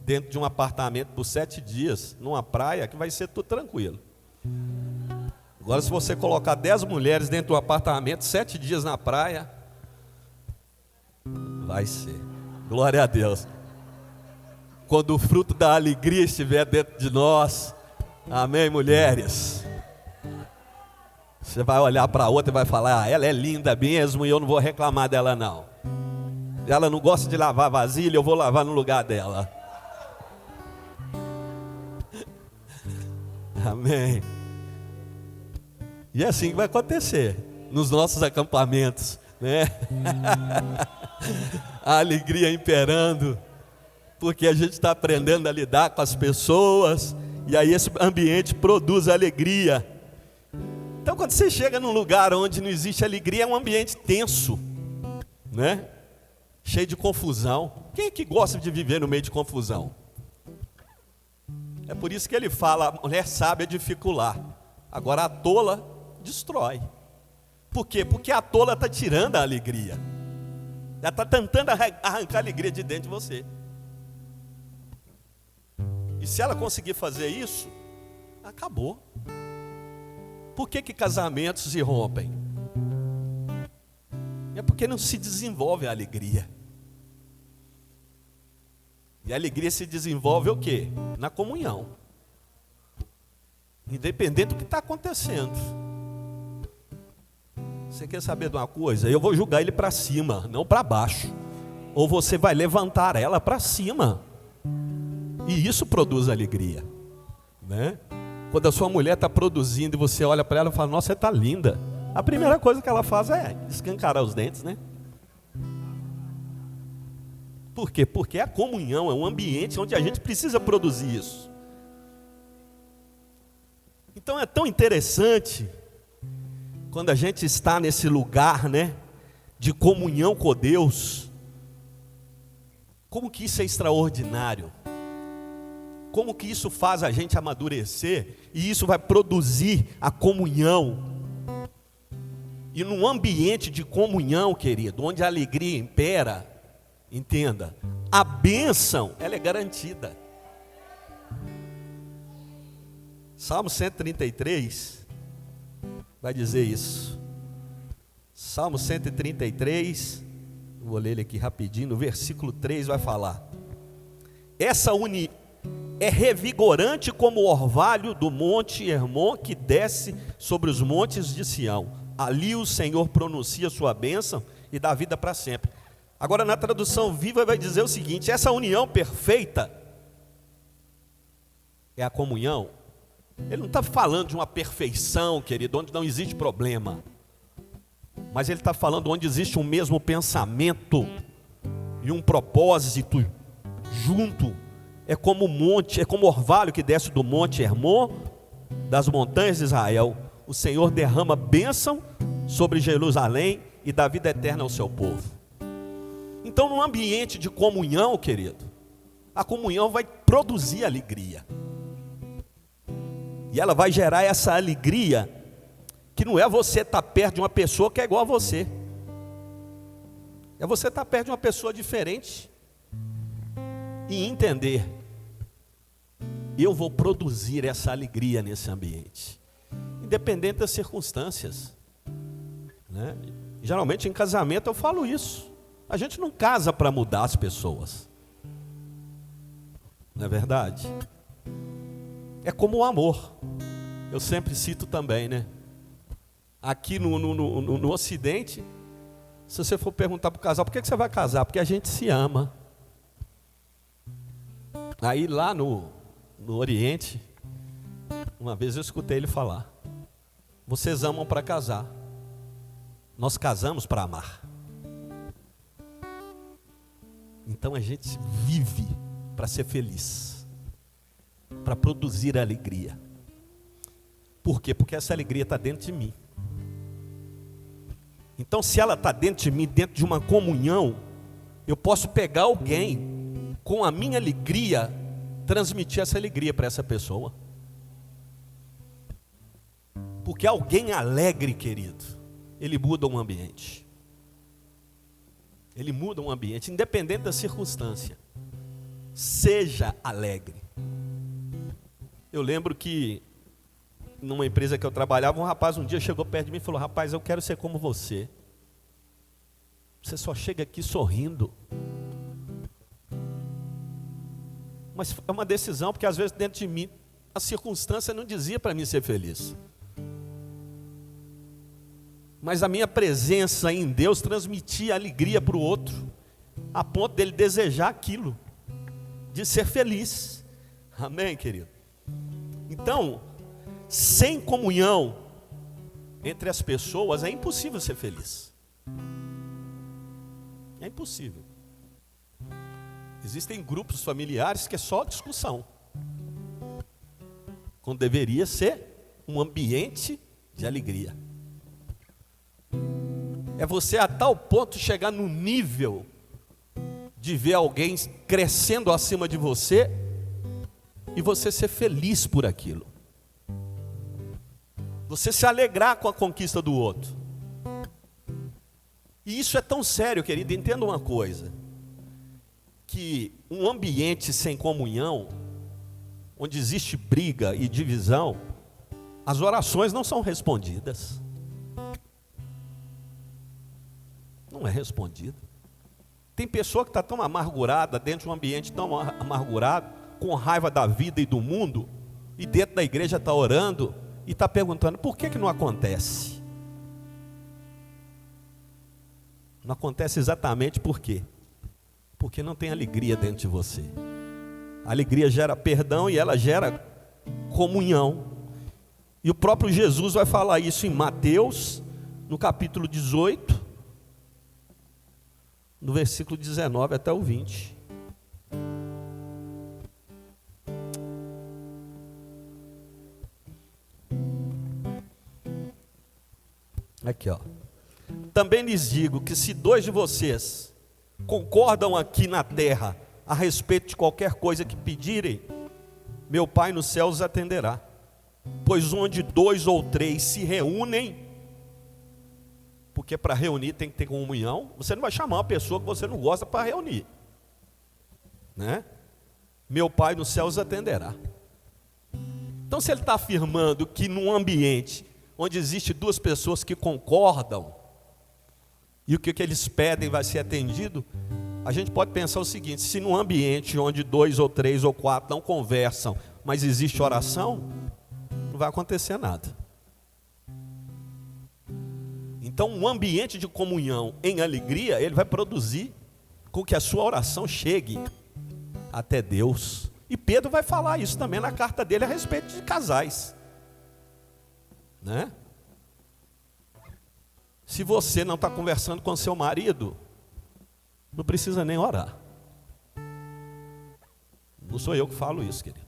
dentro de um apartamento por 7 dias, numa praia, que vai ser tudo tranquilo. Agora, se você colocar 10 mulheres dentro de um apartamento, 7 dias na praia, vai ser. Glória a Deus. Quando o fruto da alegria estiver dentro de nós, amém, mulheres? Você vai olhar para a outra e vai falar, ela é linda mesmo e eu não vou reclamar dela não. Ela não gosta de lavar vasilha, eu vou lavar no lugar dela. Amém. E é assim que vai acontecer nos nossos acampamentos, né? A alegria imperando, porque a gente está aprendendo a lidar com as pessoas, e aí esse ambiente produz alegria. Então quando você chega num lugar onde não existe alegria, é um ambiente tenso, né? Cheio de confusão. Quem é que gosta de viver no meio de confusão? É por isso que ele fala, a mulher sábia dificular. Agora a tola destrói. Por quê? Porque a tola está tirando a alegria. Ela está tentando arrancar a alegria de dentro de você. E se ela conseguir fazer isso, acabou. Por que casamentos se rompem? É porque não se desenvolve a alegria. E a alegria se desenvolve o quê? Na comunhão. Independente do que está acontecendo. Você quer saber de uma coisa? Eu vou julgar ele para cima, não para baixo. Ou você vai levantar ela para cima. E isso produz alegria, né? Quando a sua mulher está produzindo e você olha para ela e fala, nossa, você está linda. A primeira coisa que ela faz é escancarar os dentes, né? Por quê? Porque a comunhão é um ambiente onde a gente precisa produzir isso. Então é tão interessante quando a gente está nesse lugar, né, de comunhão com Deus. Como que isso é extraordinário. Como que isso faz a gente amadurecer e isso vai produzir a comunhão. E num ambiente de comunhão, querido, onde a alegria impera, entenda, a bênção, ela é garantida. Salmo 133 vai dizer isso. Salmo 133, vou ler ele aqui rapidinho, no versículo 3 vai falar. Essa união é revigorante como o orvalho do monte Hermon que desce sobre os montes de Sião. Ali o Senhor pronuncia sua bênção e dá vida para sempre. Agora na tradução viva vai dizer o seguinte, essa união perfeita é a comunhão. Ele não está falando de uma perfeição, querido, onde não existe problema. Mas ele está falando onde existe um mesmo pensamento e um propósito junto. É como o monte, é como o orvalho que desce do monte Hermon, das montanhas de Israel. O Senhor derrama bênção sobre Jerusalém e dá vida eterna ao seu povo. Então, num ambiente de comunhão, querido, a comunhão vai produzir alegria. E ela vai gerar essa alegria, que não é você estar perto de uma pessoa que é igual a você. É você estar perto de uma pessoa diferente. E entender, eu vou produzir essa alegria nesse ambiente, independente das circunstâncias, né? Geralmente em casamento eu falo isso, a gente não casa para mudar as pessoas, não é verdade? É como o amor, eu sempre cito também, né? Aqui no Ocidente, se você for perguntar para o casal, por que você vai casar? Porque a gente se ama. Aí lá no Oriente, uma vez eu escutei ele falar: vocês amam para casar, nós casamos para amar. Então a gente vive para ser feliz, para produzir alegria. Por quê? Porque essa alegria está dentro de mim. Então, se ela está dentro de mim, dentro de uma comunhão, eu posso pegar alguém com a minha alegria, transmitir essa alegria para essa pessoa. Porque alguém alegre, querido, ele muda um ambiente. Ele muda um ambiente, independente da circunstância. Seja alegre. Eu lembro que numa empresa que eu trabalhava, um rapaz um dia chegou perto de mim e falou: rapaz, eu quero ser como você. Você só chega aqui sorrindo. Mas é uma decisão, porque às vezes dentro de mim a circunstância não dizia para mim ser feliz. Mas a minha presença em Deus transmitia alegria para o outro, a ponto dele desejar aquilo, de ser feliz. Amém, querido? Então, sem comunhão entre as pessoas é impossível ser feliz. É impossível. Existem grupos familiares que é só discussão, quando deveria ser um ambiente de alegria. É você a tal ponto chegar no nível de ver alguém crescendo acima de você e você ser feliz por aquilo. Você se alegrar com a conquista do outro. E isso é tão sério, querido, entenda uma coisa, que um ambiente sem comunhão, onde existe briga e divisão, as orações não são respondidas. Não é respondida. Tem pessoa que está tão amargurada, dentro de um ambiente tão amargurado, com raiva da vida e do mundo, e dentro da igreja está orando, e está perguntando: por que não acontece? Não acontece exatamente por quê? Porque não tem alegria dentro de você. A alegria gera perdão e ela gera comunhão. E o próprio Jesus vai falar isso em Mateus, no capítulo 18, no versículo 19 até o 20. Aqui, ó. Também lhes digo que se dois de vocês concordam aqui na terra a respeito de qualquer coisa que pedirem, meu Pai nos céus atenderá. Pois onde dois ou três se reúnem, porque para reunir tem que ter comunhão, você não vai chamar uma pessoa que você não gosta para reunir, né? Meu Pai nos céus atenderá. Então, se ele está afirmando que num ambiente onde existe duas pessoas que concordam, e o que eles pedem vai ser atendido, a gente pode pensar o seguinte: se num ambiente onde dois ou três ou quatro não conversam, mas existe oração, não vai acontecer nada. Então, um ambiente de comunhão em alegria, ele vai produzir com que a sua oração chegue até Deus. E Pedro vai falar isso também na carta dele a respeito de casais, né? Se você não está conversando com seu marido, não precisa nem orar. Não sou eu que falo isso, querido.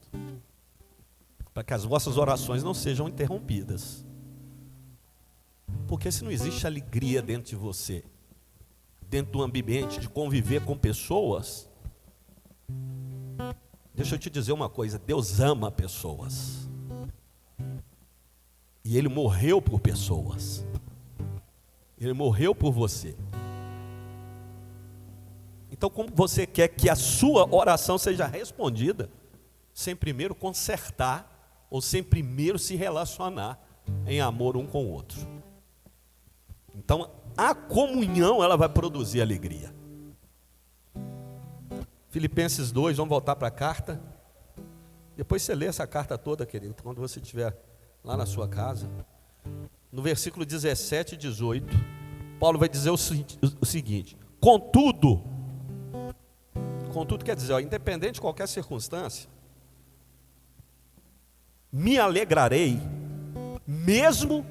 Para que as vossas orações não sejam interrompidas. Porque se não existe alegria dentro de você, dentro do ambiente de conviver com pessoas, deixa eu te dizer uma coisa: Deus ama pessoas. E Ele morreu por pessoas. Ele morreu por você. Então, como você quer que a sua oração seja respondida, sem primeiro consertar, ou sem primeiro se relacionar em amor um com o outro. Então, a comunhão, ela vai produzir alegria. Filipenses 2, vamos voltar para a carta. Depois você lê essa carta toda, querido, quando você estiver lá na sua casa. no versículo 17 e 18, Paulo vai dizer o seguinte: contudo quer dizer, independente de qualquer circunstância, me alegrarei, mesmo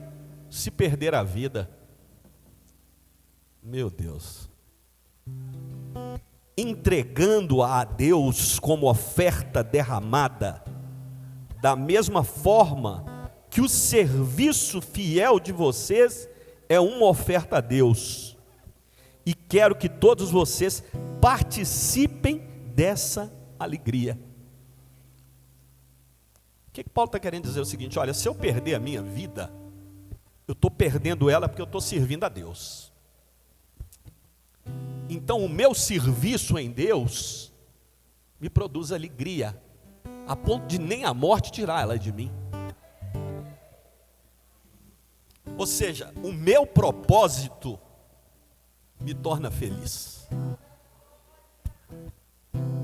se perder a vida. Meu Deus. Entregando-a a Deus como oferta derramada, da mesma forma que o serviço fiel de vocês é uma oferta a Deus. E quero que todos vocês participem dessa alegria. O que Paulo está querendo dizer? É o seguinte: olha, se eu perder a minha vida, eu estou perdendo ela porque eu estou servindo a Deus. Então o meu serviço em Deus me produz alegria, a ponto de nem a morte tirar ela de mim. Ou seja, o meu propósito me torna feliz.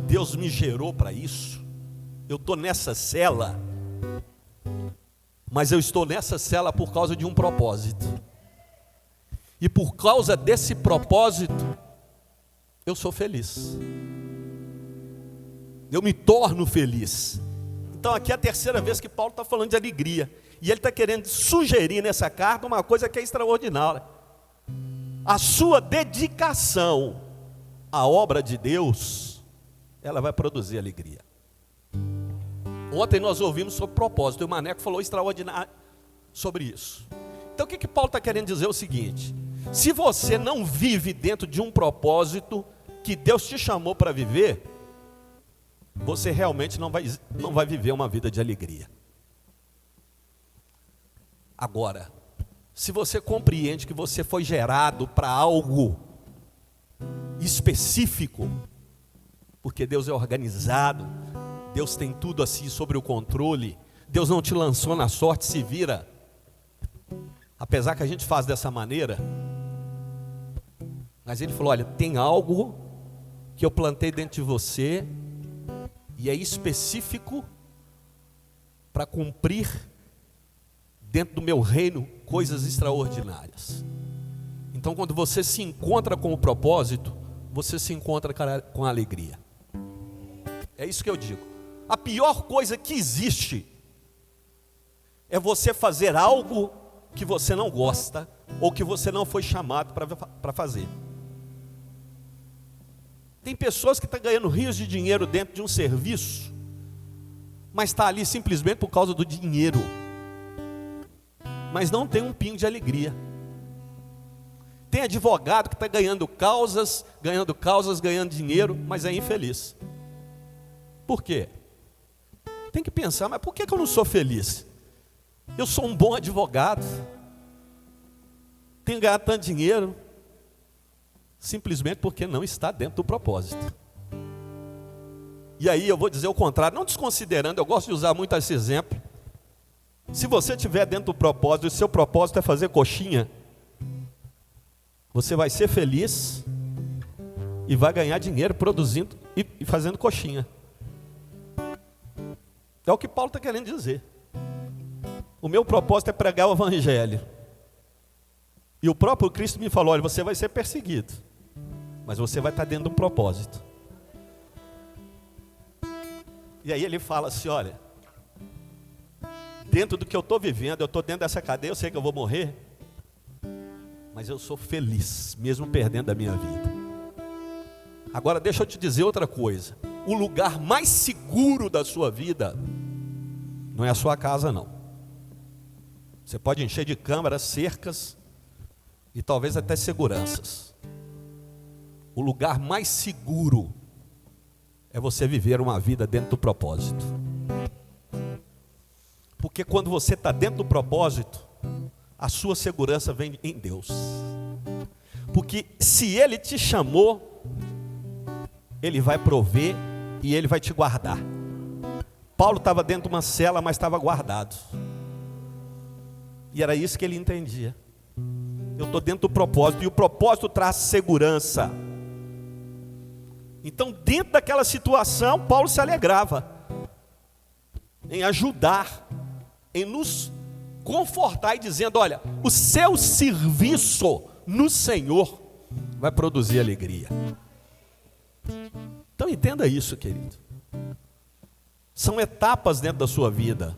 Deus me gerou para isso. Eu estou nessa cela, mas eu estou nessa cela por causa de um propósito. E por causa desse propósito, eu sou feliz. Eu me torno feliz. Então aqui é a terceira vez que Paulo está falando de alegria. E ele está querendo sugerir nessa carta uma coisa que é extraordinária. A sua dedicação à obra de Deus, ela vai produzir alegria. Ontem nós ouvimos sobre propósito, e o Maneco falou extraordinário sobre isso. Então o que Paulo está querendo dizer? É o seguinte: se você não vive dentro de um propósito que Deus te chamou para viver, você realmente não vai viver uma vida de alegria. Agora, se você compreende que você foi gerado para algo específico, porque Deus é organizado, Deus tem tudo assim sob o controle, Deus não te lançou na sorte, se vira. Apesar que a gente faz dessa maneira, mas ele falou: olha, tem algo que eu plantei dentro de você, e é específico para cumprir dentro do meu reino coisas extraordinárias. Então quando você se encontra com o propósito, você se encontra com a alegria. É isso que eu digo. A pior coisa que existe é você fazer algo que você não gosta, ou que você não foi chamado para fazer. Tem pessoas que estão ganhando rios de dinheiro dentro de um serviço, mas está ali simplesmente por causa do dinheiro, mas não tem um pingo de alegria. Tem advogado que está ganhando causas, ganhando dinheiro, mas é infeliz. Por quê? Tem que pensar: mas por que eu não sou feliz? Eu sou um bom advogado, tenho ganhado tanto dinheiro, simplesmente porque não está dentro do propósito. E aí eu vou dizer o contrário, não desconsiderando, eu gosto de usar muito esse exemplo. Se você estiver dentro do propósito, e o seu propósito é fazer coxinha, você vai ser feliz e vai ganhar dinheiro produzindo e fazendo coxinha. É o que Paulo está querendo dizer. O meu propósito é pregar o evangelho. E o próprio Cristo me falou: olha, você vai ser perseguido, mas você vai estar dentro de um propósito. E aí ele fala assim: olha, dentro do que eu estou vivendo, eu estou dentro dessa cadeia, eu sei que eu vou morrer, mas eu sou feliz, mesmo perdendo a minha vida. Agora deixa eu te dizer outra coisa: o lugar mais seguro da sua vida não é a sua casa, não. Você pode encher de câmeras, cercas e talvez até seguranças. O lugar mais seguro é você viver uma vida dentro do propósito. Porque quando você está dentro do propósito, a sua segurança vem em Deus. Porque se Ele te chamou, Ele vai prover e Ele vai te guardar. Paulo estava dentro de uma cela, mas estava guardado. E era isso que ele entendia. Eu estou dentro do propósito, e o propósito traz segurança. Então, dentro daquela situação, Paulo se alegrava em ajudar, em nos confortar e dizendo: olha, o seu serviço no Senhor vai produzir alegria. Então entenda isso, querido. São etapas dentro da sua vida.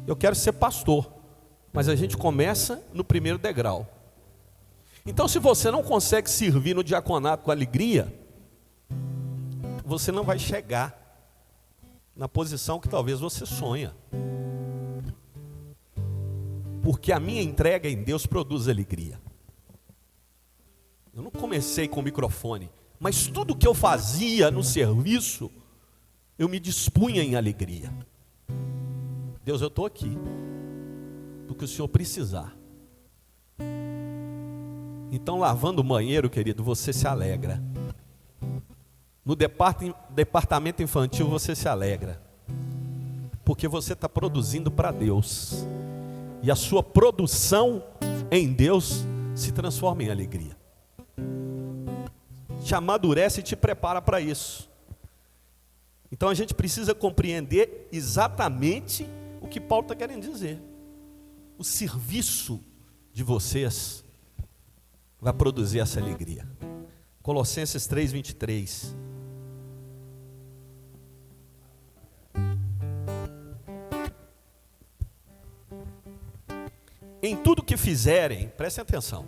Eu quero ser pastor, mas a gente começa no primeiro degrau. Então, se você não consegue servir no diaconato com alegria, você não vai chegar na posição que talvez você sonha. Porque a minha entrega em Deus produz alegria. Eu não comecei com o microfone, mas tudo que eu fazia no serviço, eu me dispunha em alegria. Deus, eu estou aqui, porque o Senhor precisar. Então, lavando o banheiro, querido, você se alegra. No departamento infantil, você se alegra. Porque você está produzindo para Deus. E a sua produção em Deus se transforma em alegria. Te amadurece e te prepara para isso. Então a gente precisa compreender exatamente o que Paulo está querendo dizer. O serviço de vocês vai produzir essa alegria. Colossenses 3:23. Em tudo que fizerem, prestem atenção,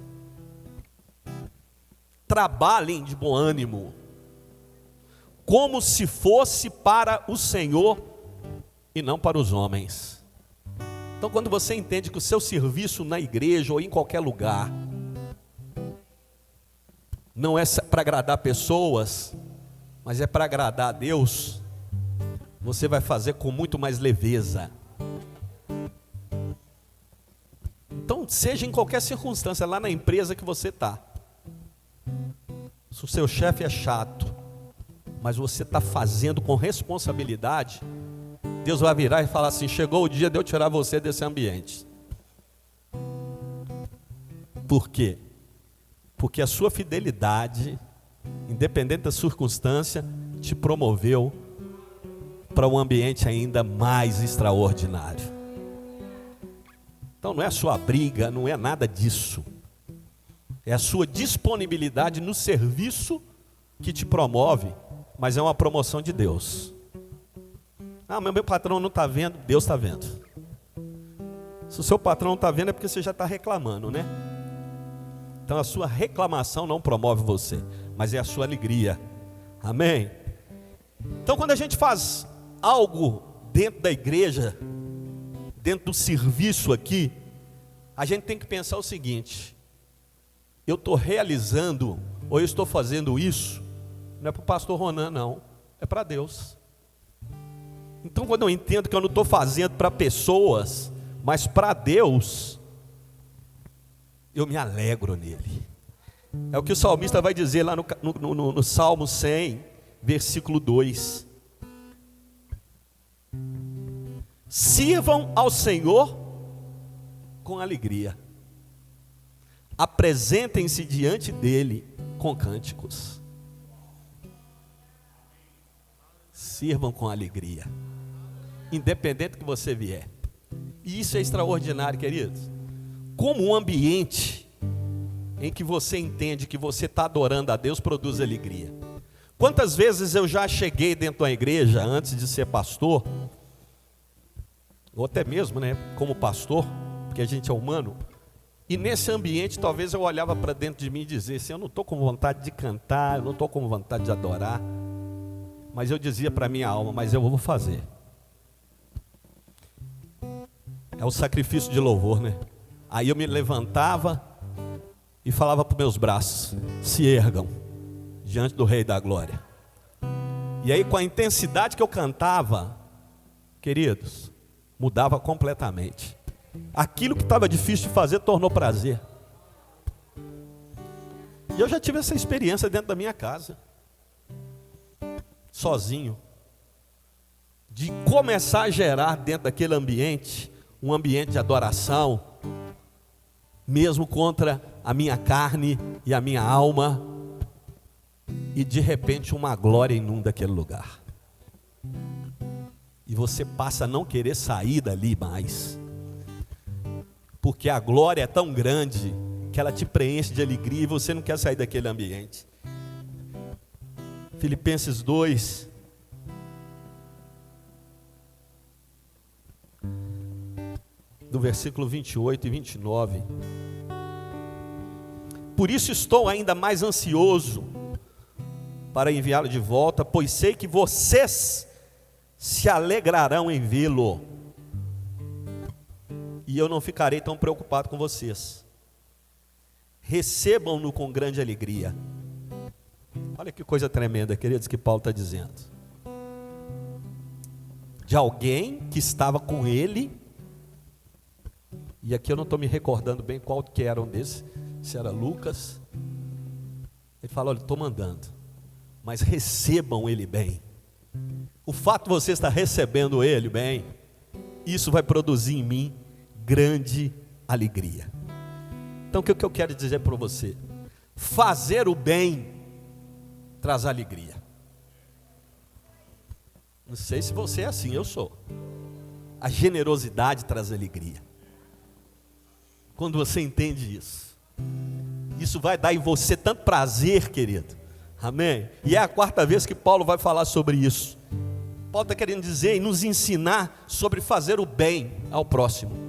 trabalhem de bom ânimo, como se fosse para o Senhor e não para os homens. Então, quando você entende que o seu serviço na igreja ou em qualquer lugar não é para agradar pessoas, mas é para agradar a Deus, você vai fazer com muito mais leveza. Então, seja em qualquer circunstância, lá na empresa que você está, se o seu chefe é chato, mas você está fazendo com responsabilidade, Deus vai virar e falar assim: chegou o dia de eu tirar você desse ambiente. Por quê? Porque a sua fidelidade, independente da circunstância, te promoveu para um ambiente ainda mais extraordinário. Então não é a sua briga, não é nada disso. É a sua disponibilidade no serviço que te promove, mas é uma promoção de Deus. Ah, mas meu patrão não está vendo, Deus está vendo. Se o seu patrão não está vendo é porque você já está reclamando, né? Então a sua reclamação não promove você, mas é a sua alegria. Amém? Então quando a gente faz algo dentro da igreja, dentro do serviço aqui, a gente tem que pensar o seguinte: eu estou realizando, ou eu estou fazendo isso, não é para o pastor Ronan não, é para Deus. Então quando eu entendo que eu não estou fazendo para pessoas, mas para Deus, eu me alegro nele. É o que o salmista vai dizer lá no Salmo 100, versículo 2. Sirvam ao Senhor com alegria, apresentem-se diante dele com cânticos. Sirvam com alegria, independente que você vier. E isso é extraordinário, queridos. Como um ambiente em que você entende que você está adorando a Deus produz alegria. Quantas vezes eu já cheguei dentro da igreja, antes de ser pastor, ou até mesmo, né, como pastor, porque a gente é humano, e nesse ambiente talvez eu olhava para dentro de mim e dizia assim: eu não estou com vontade de cantar, eu não estou com vontade de adorar, mas eu dizia para a minha alma: mas eu vou fazer. É o sacrifício de louvor, né? Aí eu me levantava e falava para os meus braços: se ergam diante do Rei da Glória. E aí, com a intensidade que eu cantava, queridos, mudava completamente. Aquilo que estava difícil de fazer tornou prazer. E eu já tive essa experiência dentro da minha casa, sozinho, de começar a gerar dentro daquele ambiente, um ambiente de adoração, mesmo contra a minha carne e a minha alma, e de repente uma glória inunda aquele lugar. E você passa a não querer sair dali mais. porque a glória é tão grande que ela te preenche de alegria e você não quer sair daquele ambiente. Filipenses 2, do versículo 28 e 29. Por isso estou ainda mais ansioso para enviá-lo de volta, pois sei que vocês se alegrarão em vê-lo, e eu não ficarei tão preocupado com vocês. Recebam-no com grande alegria. Olha que coisa tremenda, queridos, que Paulo está dizendo. De alguém que estava com ele, e aqui eu não estou me recordando bem qual que era um desses, se era Lucas. Ele fala, olha, estou mandando, mas recebam ele bem. O fato de você estar recebendo ele bem, isso vai produzir em mim grande alegria. Então o que eu quero dizer para você? Fazer o bem traz alegria. Não sei se você é assim, eu sou. A generosidade traz alegria. Quando você entende isso, isso vai dar em você tanto prazer, querido. Amém? E é a quarta vez que Paulo vai falar sobre isso. Paulo está querendo dizer e nos ensinar sobre fazer o bem ao próximo.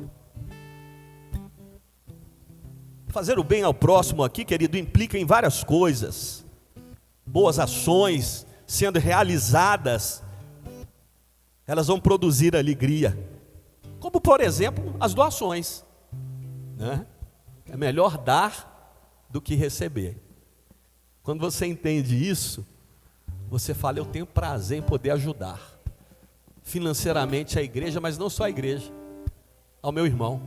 Fazer o bem ao próximo aqui, querido, implica em várias coisas. Boas ações sendo realizadas, elas vão produzir alegria. Como, por exemplo, as doações, né? É melhor dar do que receber. Quando você entende isso, você fala, eu tenho prazer em poder ajudar financeiramente a igreja, mas não só a igreja, ao meu irmão.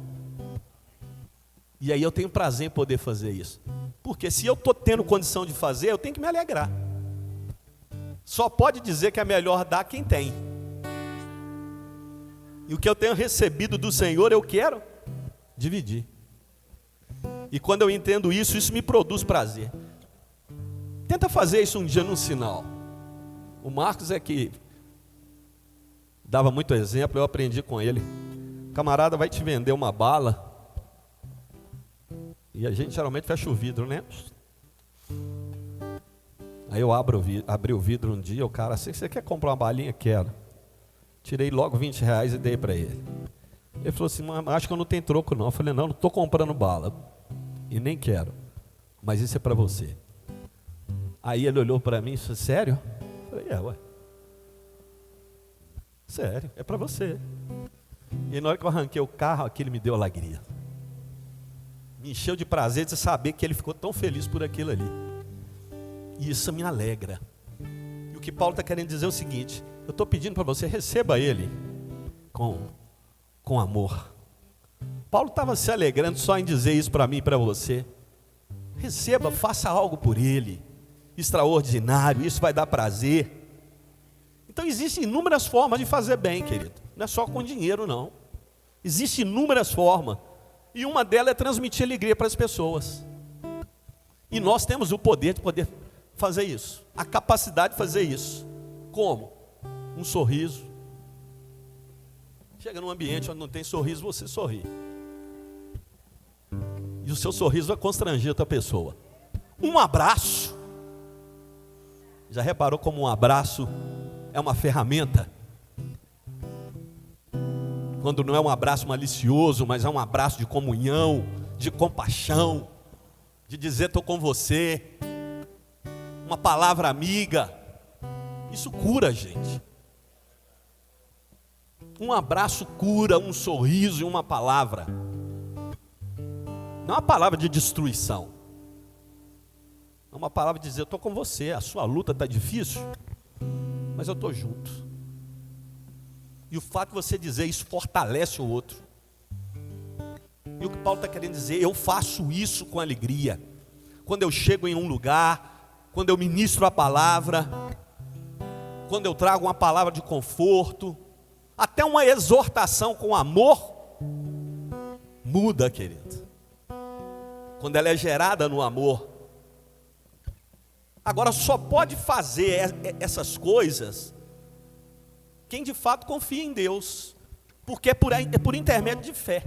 E aí eu tenho prazer em poder fazer isso. Porque se eu estou tendo condição de fazer, eu tenho que me alegrar. Só pode dizer que é melhor dar quem tem. E o que eu tenho recebido do Senhor, eu quero dividir. E quando eu entendo isso, isso me produz prazer. Tenta fazer isso um dia num sinal. O Marcos é que dava muito exemplo, eu aprendi com ele. O camarada vai te vender uma bala, e a gente geralmente fecha o vidro, né? Aí eu abri o vidro um dia, o cara assim, você quer comprar uma balinha? Quero. Tirei logo R$20 e dei para ele. Ele falou assim, acho que eu não tenho troco não. Eu falei, não estou comprando bala. E nem quero. Mas isso é para você. Aí ele olhou para mim e disse, sério? Eu falei, ué. Sério, é para você. E na hora que eu arranquei o carro, aquilo me deu alegria. Me encheu de prazer de saber que ele ficou tão feliz por aquilo ali. E isso me alegra. E o que Paulo está querendo dizer é o seguinte, eu estou pedindo para você, receba ele com amor. Paulo estava se alegrando só em dizer isso para mim e para você. Receba, faça algo por ele, extraordinário, isso vai dar prazer. Então existem inúmeras formas de fazer bem, querido. Não é só com dinheiro, não. Existem inúmeras formas. E uma delas é transmitir alegria para as pessoas. E nós temos o poder de poder fazer isso. A capacidade de fazer isso. Como? Um sorriso. Chega num ambiente onde não tem sorriso, você sorri. E o seu sorriso vai constranger outra pessoa. Um abraço. Já reparou como um abraço é uma ferramenta? Quando não é um abraço malicioso, mas é um abraço de comunhão, de compaixão, de dizer estou com você, uma palavra amiga, isso cura a gente. Um abraço cura, um sorriso e uma palavra. Não é uma palavra de destruição, é uma palavra de dizer, eu estou com você, a sua luta está difícil, mas eu estou junto. E o fato de você dizer isso fortalece o outro. E o que Paulo está querendo dizer, eu faço isso com alegria. Quando eu chego em um lugar, quando eu ministro a palavra, quando eu trago uma palavra de conforto, até uma exortação com amor, muda, querido. Quando ela é gerada no amor. Agora só pode fazer essas coisas quem de fato confia em Deus, porque é por intermédio de fé.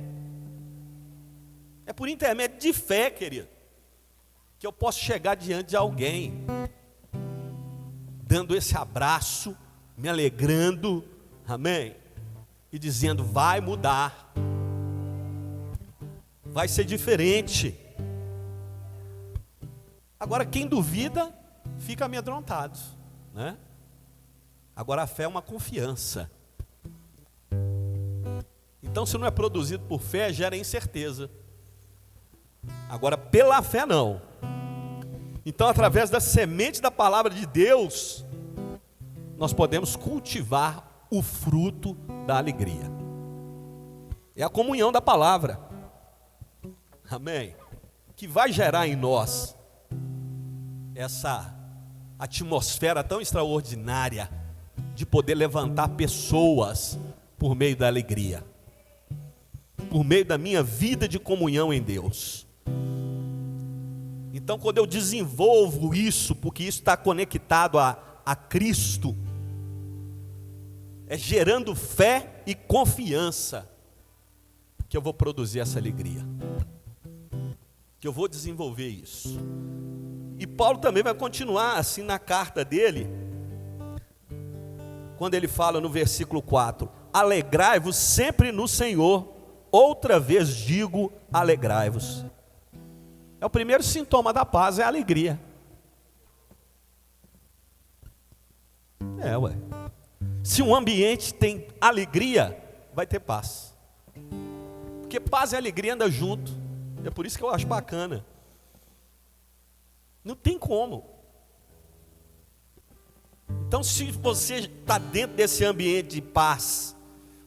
É por intermédio de fé, querido, que eu posso chegar diante de alguém, dando esse abraço, me alegrando, amém? E dizendo, vai mudar, vai ser diferente. Agora, quem duvida, fica amedrontado, né? Agora, a fé é uma confiança. Então, se não é produzido por fé, gera incerteza. Agora, pela fé, não. Então, através da semente da palavra de Deus, nós podemos cultivar o fruto da alegria. É a comunhão da palavra, amém? Que vai gerar em nós essa atmosfera tão extraordinária de poder levantar pessoas por meio da alegria, por meio da minha vida de comunhão em Deus. Então, quando eu desenvolvo isso, porque isso está conectado a Cristo, é gerando fé e confiança que eu vou produzir essa alegria, que eu vou desenvolver isso. E Paulo também vai continuar assim na carta dele, quando ele fala no versículo 4: alegrai-vos sempre no Senhor, outra vez digo, alegrai-vos. É o primeiro sintoma da paz, é a alegria. Ué. Se um ambiente tem alegria, vai ter paz. Porque paz e alegria andam junto. É por isso que eu acho bacana. Não tem como. Então, se você está dentro desse ambiente de paz,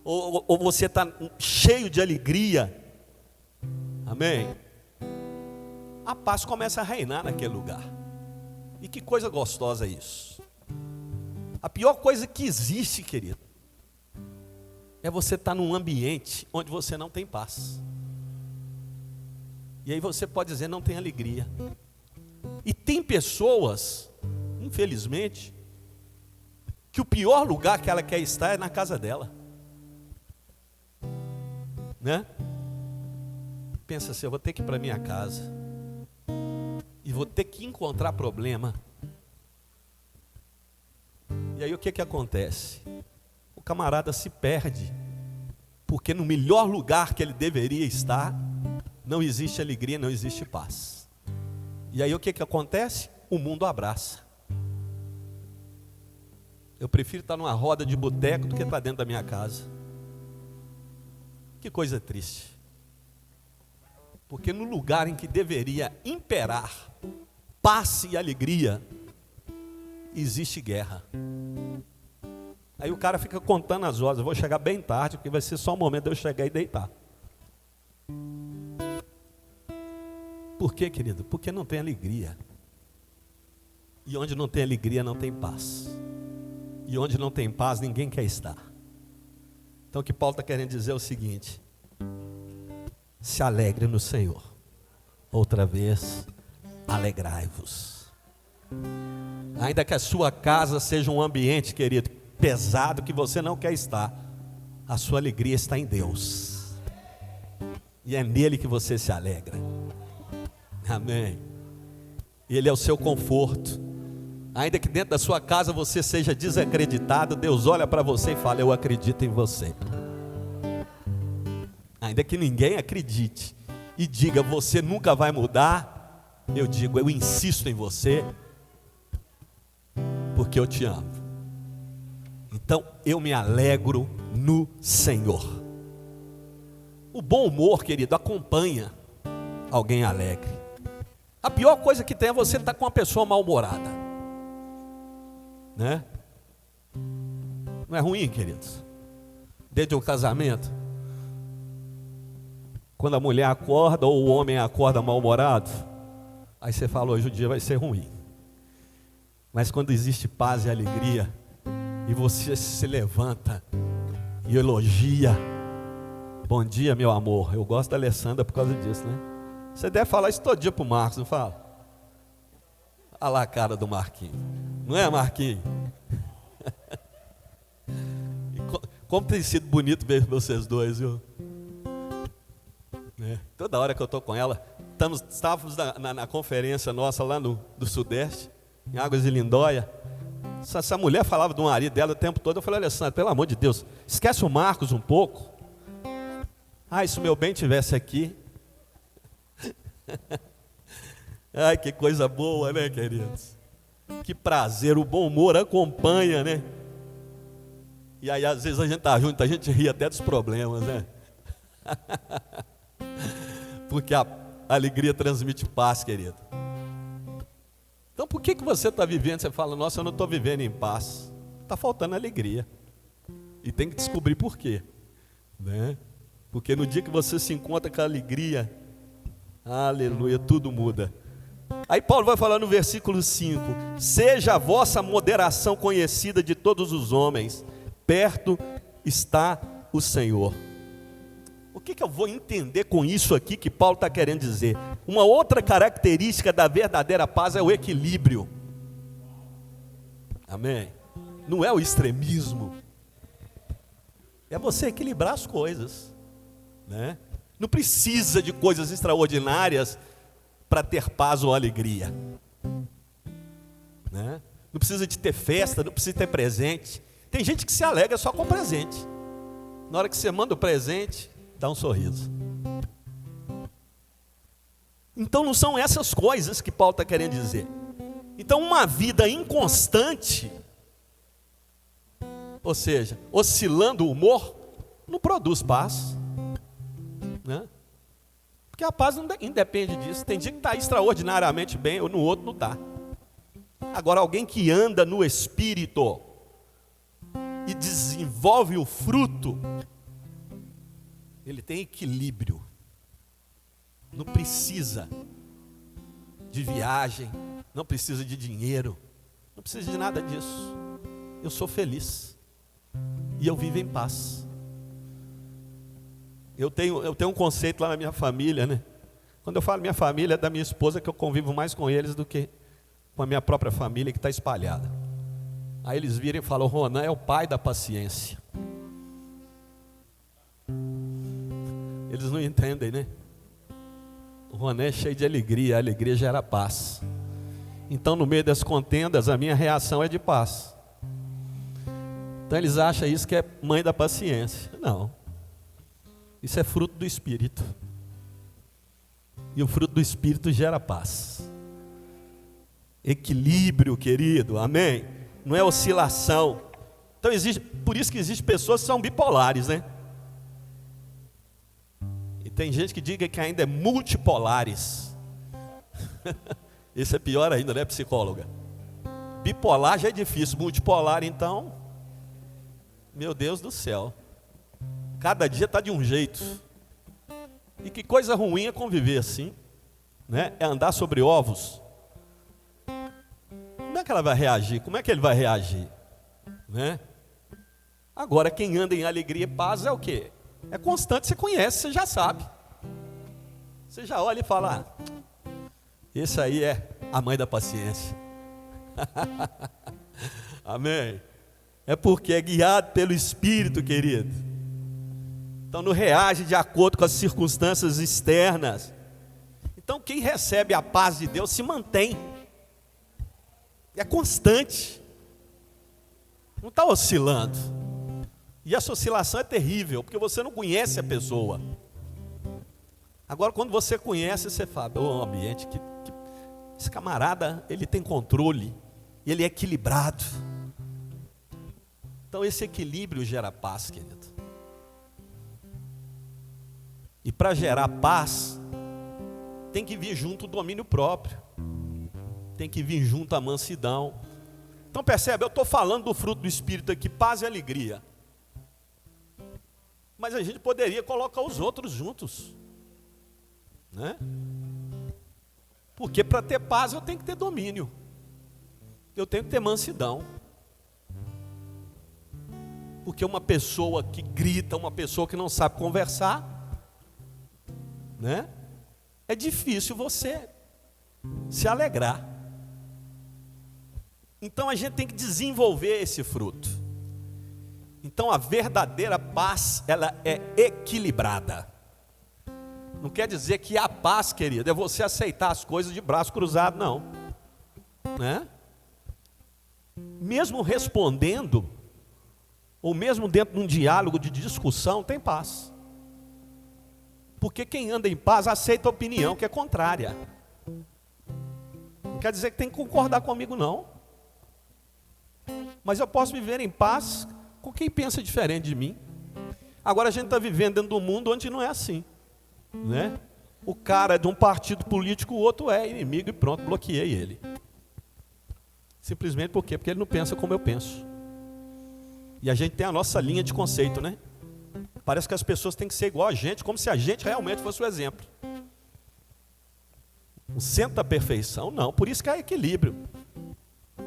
ou você está cheio de alegria, amém? A paz começa a reinar naquele lugar. E que coisa gostosa isso. A pior coisa que existe, querido, é você estar num ambiente onde você não tem paz. E aí você pode dizer, não tem alegria. E tem pessoas, infelizmente, que o pior lugar que ela quer estar é na casa dela, né? Pensa assim, eu vou ter que ir para minha casa e vou ter que encontrar problema. E aí o que acontece? O camarada se perde, porque no melhor lugar que ele deveria estar, não existe alegria, não existe paz. E aí o que acontece? O mundo abraça. Eu prefiro estar numa roda de boteco do que estar dentro da minha casa. Que coisa triste. Porque no lugar em que deveria imperar paz e alegria, existe guerra. Aí o cara fica contando as horas, eu vou chegar bem tarde, porque vai ser só o momento de eu chegar e deitar. Por quê, querido? Porque não tem alegria. E onde não tem alegria, não tem paz. E onde não tem paz, ninguém quer estar. Então o que Paulo está querendo dizer é o seguinte: se alegre no Senhor. Outra vez, alegrai-vos. Ainda que a sua casa seja um ambiente, querido, pesado, que você não quer estar, a sua alegria está em Deus. E é nele que você se alegra. Amém. Ele é o seu conforto. Ainda que dentro da sua casa você seja desacreditado, Deus olha para você e fala, eu acredito em você. Ainda que ninguém acredite e diga, você nunca vai mudar, eu digo, eu insisto em você, porque eu te amo. Então eu me alegro no Senhor. O bom humor, querido, acompanha alguém alegre. A pior coisa que tem é você estar com uma pessoa mal-humorada, né? Não é ruim, queridos? Desde o casamento, quando a mulher acorda ou o homem acorda mal-humorado, aí você fala, hoje o dia vai ser ruim. Mas quando existe paz e alegria, e você se levanta e elogia, bom dia, meu amor. Eu gosto da Alessandra por causa disso, né? Você deve falar isso todo dia para o Marcos, não fala? Olha lá a cara do Marquinhos. Não é, Marquinhos? Como tem sido bonito ver vocês dois, viu? Toda hora que eu estou com ela, estávamos na conferência nossa lá do Sudeste, em Águas de Lindóia. Essa mulher falava do marido dela o tempo todo. Eu falei: Alessandra, pelo amor de Deus, esquece o Marcos um pouco. Se o meu bem estivesse aqui. Ai, que coisa boa, né, queridos? Que prazer, o bom humor acompanha, né? E aí, às vezes, a gente está junto, a gente ri até dos problemas, né? Porque a alegria transmite paz, querido. Então, por que você está vivendo? Você fala: nossa, eu não estou vivendo em paz. Está faltando alegria. E tem que descobrir por quê, né? Porque no dia que você se encontra com a alegria, aleluia, tudo muda. Aí Paulo vai falar no versículo 5: seja a vossa moderação conhecida de todos os homens, perto está o Senhor. O que eu vou entender com isso aqui que Paulo está querendo dizer? Uma outra característica da verdadeira paz é o equilíbrio. Amém? Não é o extremismo. É você equilibrar as coisas, né? Não precisa de coisas extraordinárias para ter paz ou alegria, né? Não precisa de ter festa, não precisa ter presente. Tem gente que se alegra só com presente. Na hora que você manda o presente, dá um sorriso. Então não são essas coisas que Paulo está querendo dizer. Então uma vida inconstante, ou seja, oscilando o humor, não produz paz, né? Porque a paz não independe disso. Tem dia que está extraordinariamente bem, ou no outro não está. Agora, alguém que anda no Espírito e desenvolve o fruto, ele tem equilíbrio. Não precisa de viagem, não precisa de dinheiro, não precisa de nada disso. Eu sou feliz e eu vivo em paz. Eu tenho um conceito lá na minha família, né? Quando eu falo minha família, é da minha esposa, que eu convivo mais com eles do que com a minha própria família, que está espalhada. Aí eles viram e falam: Ronan é o pai da paciência. Eles não entendem, né? O Ronan é cheio de alegria, a alegria gera paz. Então, no meio das contendas, a minha reação é de paz. Então eles acham isso que é mãe da paciência. Não. Isso é fruto do Espírito. E o fruto do Espírito gera paz. Equilíbrio, querido, amém? Não é oscilação. Então por isso que existem pessoas que são bipolares, né? E tem gente que diga que ainda é multipolares. Esse é pior ainda, né, psicóloga? Bipolar já é difícil, multipolar então, meu Deus do céu. Cada dia está de um jeito. E que coisa ruim é conviver assim, né? É andar sobre ovos. Como é que ela vai reagir? Como é que ele vai reagir, né? Agora, quem anda em alegria e paz é o quê? É constante, você conhece, você já sabe. Você já olha e fala: esse aí é a mãe da paciência. Amém? É porque é guiado pelo Espírito, querido. Então não reage de acordo com as circunstâncias externas. Então quem recebe a paz de Deus se mantém. É constante. Não está oscilando. E essa oscilação é terrível, porque você não conhece a pessoa. Agora, quando você conhece, você fala: o ambiente que esse camarada, ele tem controle, ele é equilibrado. Então esse equilíbrio gera paz, querido. E para gerar paz, tem que vir junto o domínio próprio. Tem que vir junto a mansidão. Então percebe, eu estou falando do fruto do Espírito aqui, paz e alegria. Mas a gente poderia colocar os outros juntos, né? Porque para ter paz eu tenho que ter domínio. Eu tenho que ter mansidão. Porque uma pessoa que grita, uma pessoa que não sabe conversar, né? É difícil você se alegrar. Então a gente tem que desenvolver esse fruto. Então a verdadeira paz, ela é equilibrada. Não quer dizer que a paz, querido, é você aceitar as coisas de braço cruzado, não. Né? Mesmo respondendo, ou mesmo dentro de um diálogo de discussão, tem paz. Porque quem anda em paz aceita a opinião que é contrária. Não quer dizer que tem que concordar comigo, não. Mas eu posso viver em paz com quem pensa diferente de mim. Agora a gente está vivendo dentro de um mundo onde não é assim, né? O cara é de um partido político, o outro é inimigo e pronto, bloqueei ele. Simplesmente por quê? Porque ele não pensa como eu penso. E a gente tem a nossa linha de conceito, né? Parece que as pessoas têm que ser igual a gente, como se a gente realmente fosse o exemplo. O centro da perfeição, não. Por isso que há equilíbrio.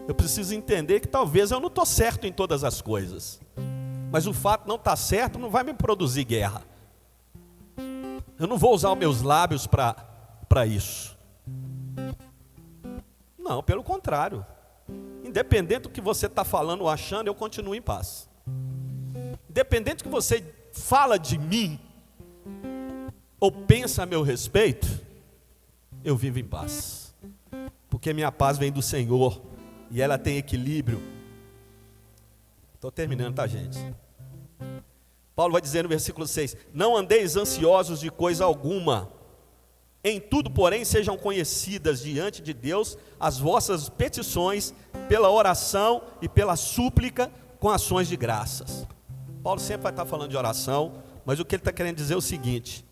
Eu preciso entender que talvez eu não estou certo em todas as coisas. Mas o fato de não estar certo não vai me produzir guerra. Eu não vou usar os meus lábios para isso. Não, pelo contrário. Independente do que você está falando ou achando, eu continuo em paz. Independente do que você fala de mim, ou pensa a meu respeito, eu vivo em paz. Porque minha paz vem do Senhor, e ela tem equilíbrio. Estou terminando, tá, gente? Paulo vai dizer no versículo 6, não andeis ansiosos de coisa alguma, em tudo, porém, sejam conhecidas diante de Deus as vossas petições, pela oração e pela súplica, com ações de graças. Paulo sempre vai estar falando de oração, mas o que ele está querendo dizer é o seguinte,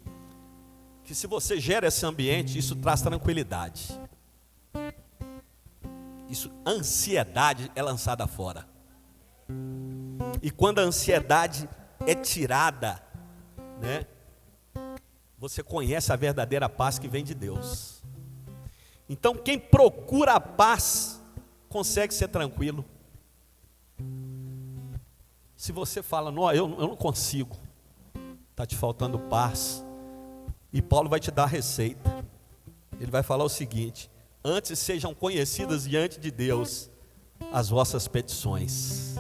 que se você gera esse ambiente, isso traz tranquilidade. A ansiedade é lançada fora. E quando a ansiedade é tirada, né, você conhece a verdadeira paz que vem de Deus. Então quem procura a paz, consegue ser tranquilo. Se você fala, não, eu não consigo, está te faltando paz, e Paulo vai te dar a receita. Ele vai falar o seguinte, antes sejam conhecidas diante de Deus as vossas petições.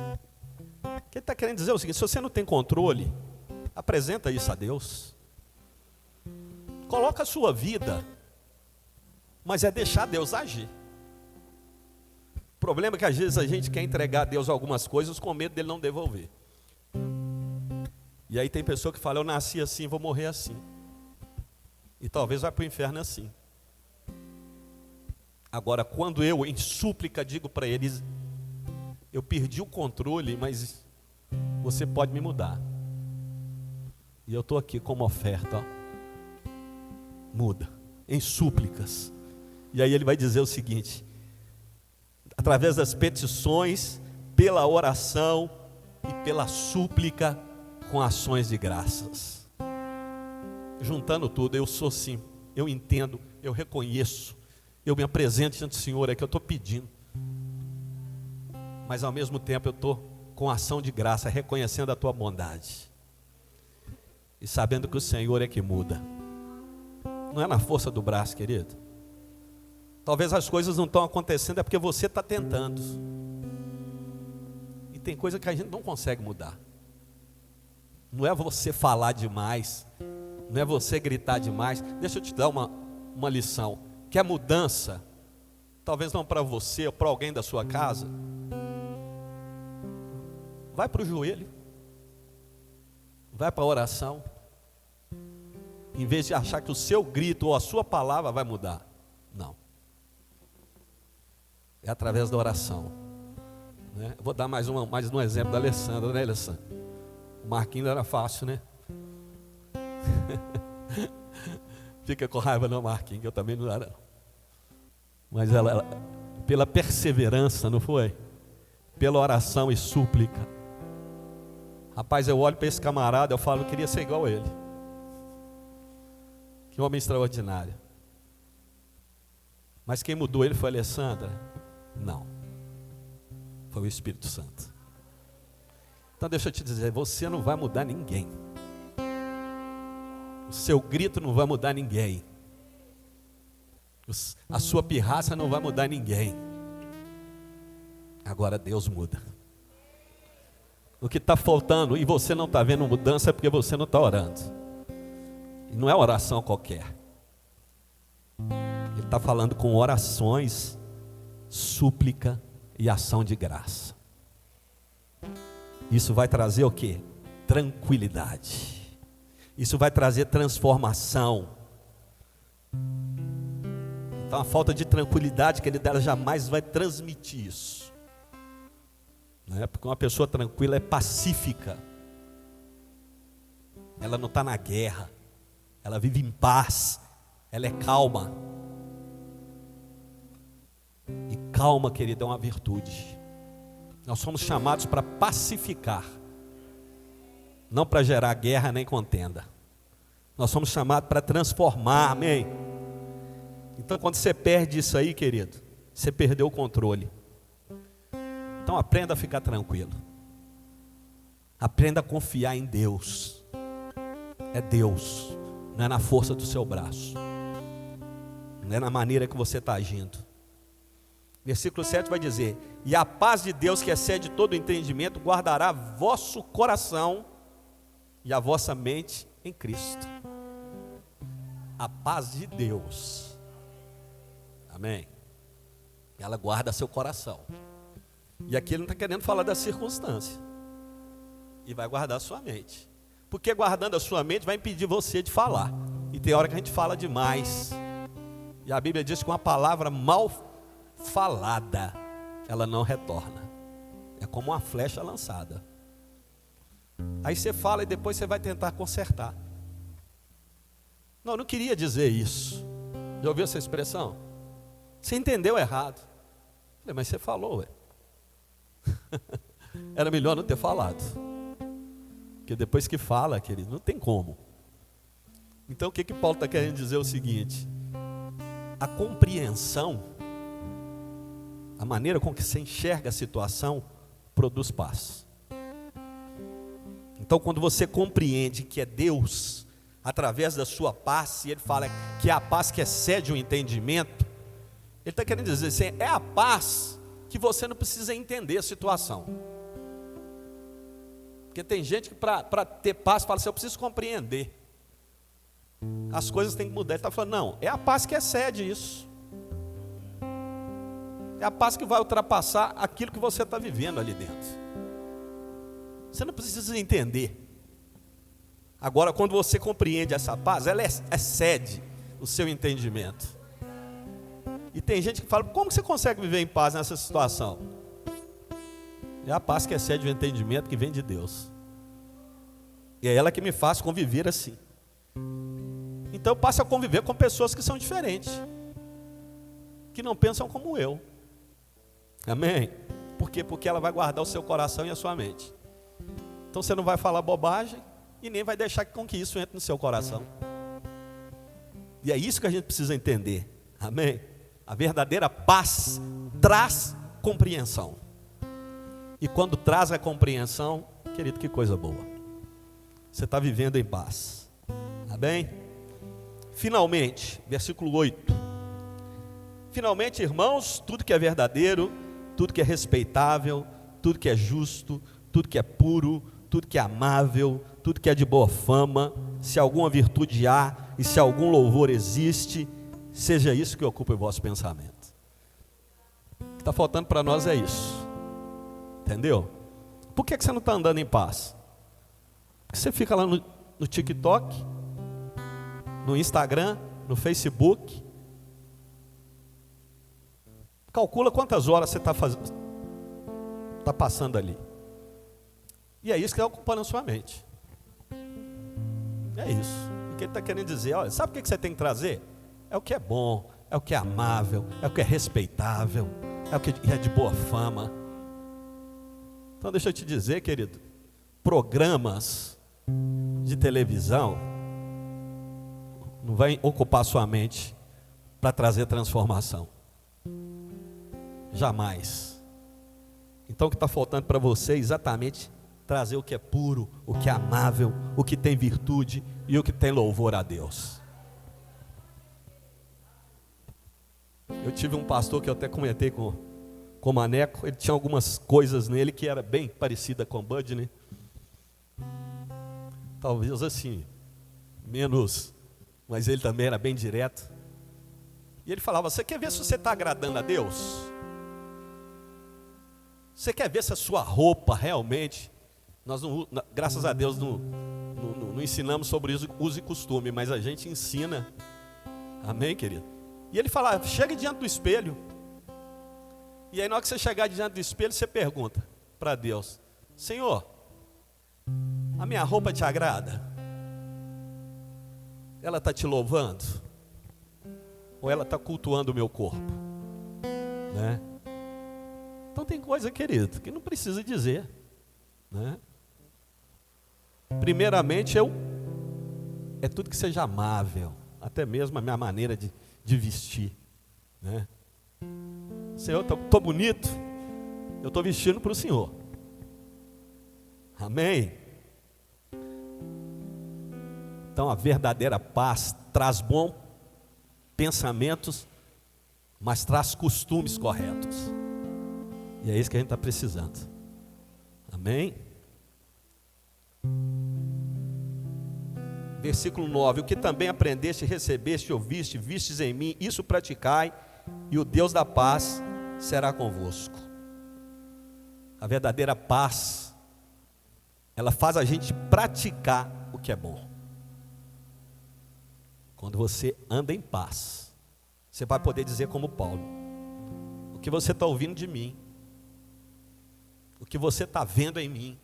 O que ele está querendo dizer é o seguinte, se você não tem controle, apresenta isso a Deus. Coloca a sua vida, mas é deixar Deus agir. O problema é que às vezes a gente quer entregar a Deus algumas coisas com medo dele não devolver. E aí tem pessoa que fala, eu nasci assim, vou morrer assim. E talvez vai para o inferno assim. Agora, quando eu em súplica digo para eles, eu perdi o controle, mas você pode me mudar. E eu estou aqui como oferta, ó. Muda, em súplicas. E aí ele vai dizer o seguinte, através das petições, pela oração e pela súplica, com ações de graças. Juntando tudo, eu sou sim, eu entendo, eu reconheço, eu me apresento diante do Senhor, é que eu estou pedindo. Mas ao mesmo tempo eu estou com ação de graça, reconhecendo a tua bondade. E sabendo que o Senhor é que muda. Não é na força do braço, querido. Talvez as coisas não estão acontecendo, é porque você está tentando. E tem coisa que a gente não consegue mudar. Não é você falar demais, não é você gritar demais. Deixa eu te dar uma lição. Que a mudança, talvez não para você ou para alguém da sua casa, vai para o joelho, vai para a oração. Em vez de achar que o seu grito ou a sua palavra vai mudar. Não. É através da oração. Né? Vou dar mais um exemplo da Alessandra, né, Alessandra? O Marquinhos era fácil, né? Fica com raiva não, Marquinhos, que eu também não era. Mas ela, pela perseverança, não foi? Pela oração e súplica. Rapaz, eu olho para esse camarada, eu falo, eu queria ser igual a ele. Que homem extraordinário. Mas quem mudou ele foi a Alessandra? Não. Foi o Espírito Santo. Então deixa eu te dizer, você não vai mudar ninguém. O seu grito não vai mudar ninguém. A sua pirraça não vai mudar ninguém. Agora Deus muda. O que está faltando e você não está vendo mudança é porque você não está orando. Não é oração qualquer. Ele está falando com orações, súplica e ação de graça. Isso vai trazer o quê? Tranquilidade. Isso vai trazer transformação. Então a falta de tranquilidade que ele dela jamais vai transmitir isso. Não é? Porque uma pessoa tranquila é pacífica. Ela não está na guerra. Ela vive em paz. Ela é calma. E calma, querido, é uma virtude. Nós somos chamados para pacificar. Não para gerar guerra nem contenda. Nós somos chamados para transformar, amém? Então quando você perde isso aí, querido, você perdeu o controle. Então aprenda a ficar tranquilo. Aprenda a confiar em Deus. É Deus, não é na força do seu braço. Não é na maneira que você está agindo. Versículo 7 vai dizer: e a paz de Deus, que excede todo o entendimento, guardará vosso coração e a vossa mente em Cristo. A paz de Deus, amém? Ela guarda seu coração. E aqui ele não está querendo falar da circunstância. E vai guardar a sua mente. Porque guardando a sua mente vai impedir você de falar. E tem hora que a gente fala demais. E a Bíblia diz que uma palavra mal falada, ela não retorna. É como uma flecha lançada. Aí você fala e depois você vai tentar consertar. Não, eu não queria dizer isso. Já ouviu essa expressão? Você entendeu errado. Eu falei, mas você falou, ué. Era melhor não ter falado. Porque depois que fala, querido, não tem como. Então o que Paulo está querendo dizer é o seguinte: a compreensão, a maneira com que você enxerga a situação, produz paz. Então quando você compreende que é Deus, através da sua paz, e ele fala que é a paz que excede o entendimento, ele está querendo dizer assim, é a paz que você não precisa entender a situação. Porque tem gente que para ter paz fala assim, eu preciso compreender. As coisas têm que mudar. Ele está falando, não, é a paz que excede isso. É a paz que vai ultrapassar aquilo que você está vivendo ali dentro. Você não precisa entender. Agora, quando você compreende essa paz, ela excede o seu entendimento. E tem gente que fala, como você consegue viver em paz nessa situação? É a paz que excede o entendimento que vem de Deus. E é ela que me faz conviver assim. Então eu passo a conviver com pessoas que são diferentes, que não pensam como eu. Amém? Por quê? Porque ela vai guardar o seu coração e a sua mente. Então você não vai falar bobagem e nem vai deixar com que isso entre no seu coração. E é isso que a gente precisa entender. Amém? A verdadeira paz traz compreensão. E quando traz a compreensão, querido, que coisa boa. Você está vivendo em paz. Amém? Finalmente, versículo 8. Finalmente, irmãos, tudo que é verdadeiro, tudo que é respeitável, tudo que é justo, tudo que é puro, tudo que é amável, tudo que é de boa fama, se alguma virtude há e se algum louvor existe, seja isso que ocupe o vosso pensamento. O que está faltando para nós é isso. Entendeu? Por que você não está andando em paz? Porque você fica lá no TikTok, no Instagram, no Facebook. Calcula quantas horas você está passando ali. E é isso que está ocupando a sua mente. É isso. O que ele está querendo dizer? Olha, sabe o que você tem que trazer? É o que é bom, é o que é amável, é o que é respeitável, é o que é de boa fama. Então deixa eu te dizer, querido, programas de televisão não vai ocupar sua mente para trazer transformação. Jamais. Então o que está faltando para você é exatamente trazer o que é puro, o que é amável, o que tem virtude e o que tem louvor a Deus. Eu tive um pastor que eu até comentei com o Maneco, ele tinha algumas coisas nele que era bem parecida com o Bud, né? Talvez assim, menos mas ele também era bem direto. E ele falava: você quer ver se você está agradando a Deus? Você quer ver se a sua roupa realmente... Nós, não, graças a Deus, não ensinamos sobre uso e costume, mas a gente ensina. Amém, querido? E ele falava: chega diante do espelho. E aí na hora que você chegar diante do espelho, você pergunta para Deus: Senhor, a minha roupa te agrada? Ela está te louvando? Ou ela está cultuando o meu corpo? Né? Então tem coisa, querido, que não precisa dizer. Né? Primeiramente, é tudo que seja amável, até mesmo a minha maneira de vestir. Né? Senhor, estou bonito, eu estou vestindo para o Senhor. Amém? Então a verdadeira paz traz bons pensamentos, mas traz costumes corretos. E é isso que a gente está precisando. Amém? Versículo 9: o que também aprendeste, recebeste, ouviste, vistes em mim, isso praticai, e o Deus da paz será convosco. A verdadeira paz, ela faz a gente praticar o que é bom. Quando você anda em paz, você vai poder dizer como Paulo: o que você está ouvindo de mim, o que você está vendo em mim,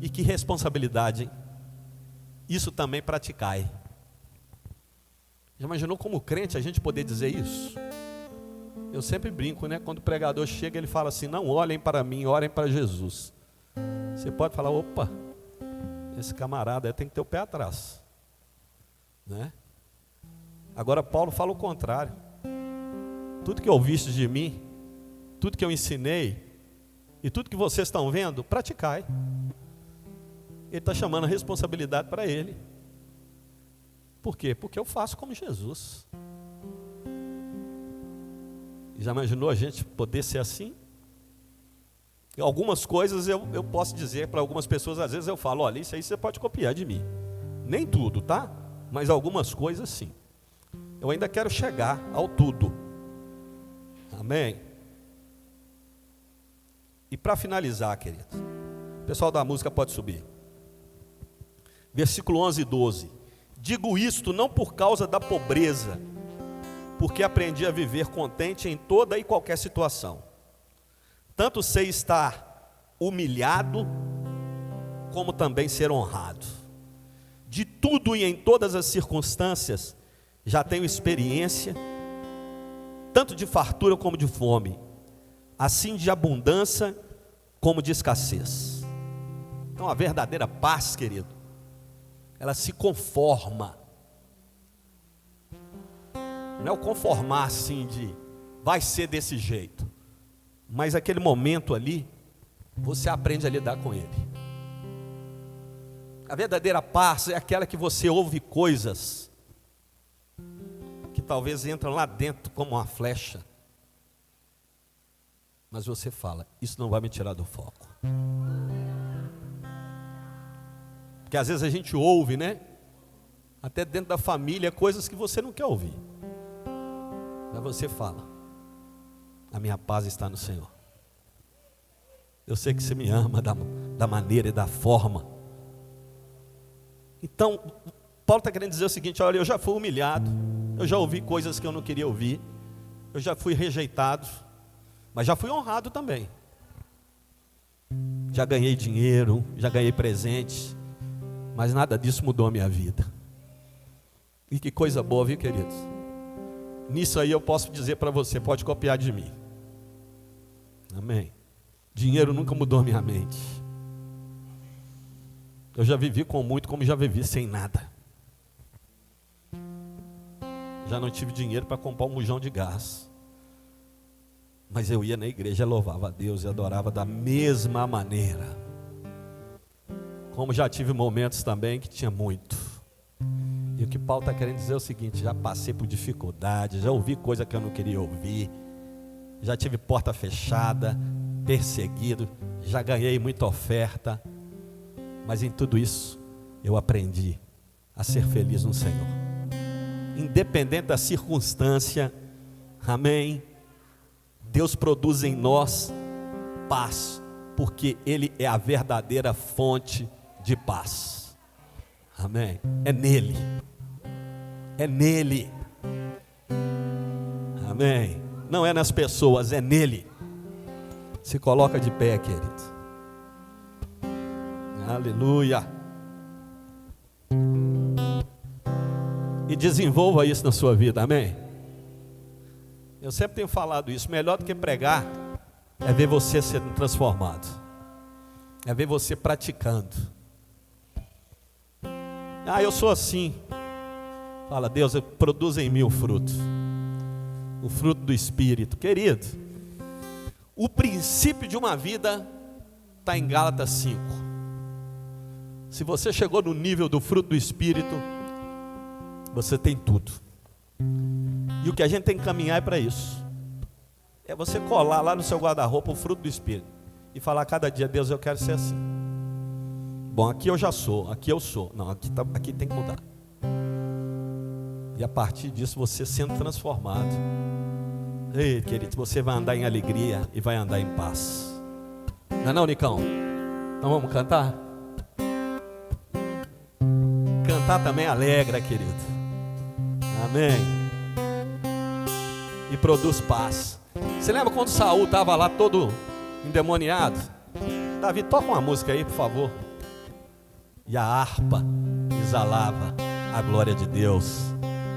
e que responsabilidade, hein? Isso também praticai. Já imaginou como crente a gente poder dizer isso? Eu sempre brinco, né? Quando o pregador chega, ele fala assim: não olhem para mim, olhem para Jesus. Você pode falar: opa, esse camarada aí tem que ter o pé atrás, né? Agora Paulo fala o contrário: tudo que ouviste de mim, tudo que eu ensinei, e tudo que vocês estão vendo, praticai. Ele está chamando a responsabilidade para ele. Por quê? Porque eu faço como Jesus. Já imaginou a gente poder ser assim? E algumas coisas eu posso dizer para algumas pessoas, às vezes eu falo: olha, isso aí você pode copiar de mim. Nem tudo, tá? Mas algumas coisas sim. Eu ainda quero chegar ao tudo. Amém? E para finalizar, querido, o pessoal da música pode subir. Versículo 11 e 12. Digo isto não por causa da pobreza, porque aprendi a viver contente em toda e qualquer situação. Tanto sei estar humilhado, como também ser honrado. De tudo e em todas as circunstâncias, já tenho experiência, tanto de fartura como de fome, assim de abundância como de escassez. Então a verdadeira paz, querido, ela se conforma. Não é o conformar assim de vai ser desse jeito, mas aquele momento ali, você aprende a lidar com ele. A verdadeira paz é aquela que você ouve coisas que talvez entram lá dentro como uma flecha, mas você fala: isso não vai me tirar do foco. Porque às vezes a gente ouve, né? Até dentro da família, coisas que você não quer ouvir. Mas você fala: a minha paz está no Senhor. Eu sei que você me ama da maneira e da forma. Então, Paulo está querendo dizer o seguinte: olha, eu já fui humilhado, eu já ouvi coisas que eu não queria ouvir, eu já fui rejeitado, mas já fui honrado também. Já ganhei dinheiro, já ganhei presente, mas nada disso mudou a minha vida. E que coisa boa, viu, queridos? Nisso aí eu posso dizer para você: pode copiar de mim. Amém. Dinheiro nunca mudou a minha mente. Eu já vivi com muito, como já vivi sem nada. Já não tive dinheiro para comprar um bujão de gás, mas eu ia na igreja, louvava a Deus e adorava da mesma maneira. Como já tive momentos também que tinha muito. E o que Paulo está querendo dizer é o seguinte: já passei por dificuldades, já ouvi coisa que eu não queria ouvir, já tive porta fechada, perseguido, já ganhei muita oferta, mas em tudo isso eu aprendi a ser feliz no Senhor. independente da circunstância, amém, Deus produz em nós paz, porque Ele é a verdadeira fonte de paz, amém, é nele, amém, não é nas pessoas, é nele. Se coloca de pé, querido, aleluia, e desenvolva isso na sua vida, amém. Eu sempre tenho falado isso, melhor do que pregar é ver você sendo transformado, é ver você praticando. Ah, eu sou assim. Fala, Deus, produz em mim o fruto do Espírito. Querido, o princípio de uma vida está em Gálatas 5. Se você chegou no nível do fruto do Espírito, você tem tudo. E o que a gente tem que caminhar é para isso. É você colar lá no seu guarda-roupa o fruto do Espírito e falar a cada dia, Deus, eu quero ser assim. Bom, aqui eu já sou, aqui eu sou. Não, aqui tem que mudar. E a partir disso você sendo transformado, ei, querido, você vai andar em alegria e vai andar em paz. Não é não, Nicão? Então vamos cantar? Cantar também alegra, querido. Amém. E produz paz. Você lembra quando Saul estava lá todo endemoniado? Davi, toca uma música aí, por favor. E a harpa exalava a glória de Deus.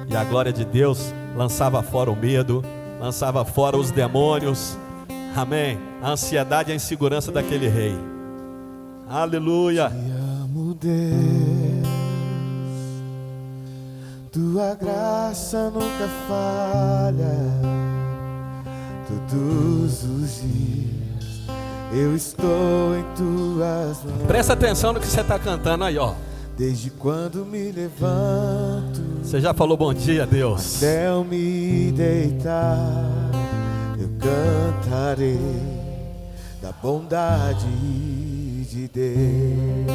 E a glória de Deus lançava fora o medo, lançava fora os demônios. Amém. A ansiedade e a insegurança daquele rei. Aleluia. Te amo, Deus. Tua graça nunca falha. Todos os dias eu estou em tuas mãos. Presta atenção no que você está cantando aí, ó. Desde quando me levanto, você já falou bom dia, Deus. até eu me deitar, eu cantarei da bondade de Deus.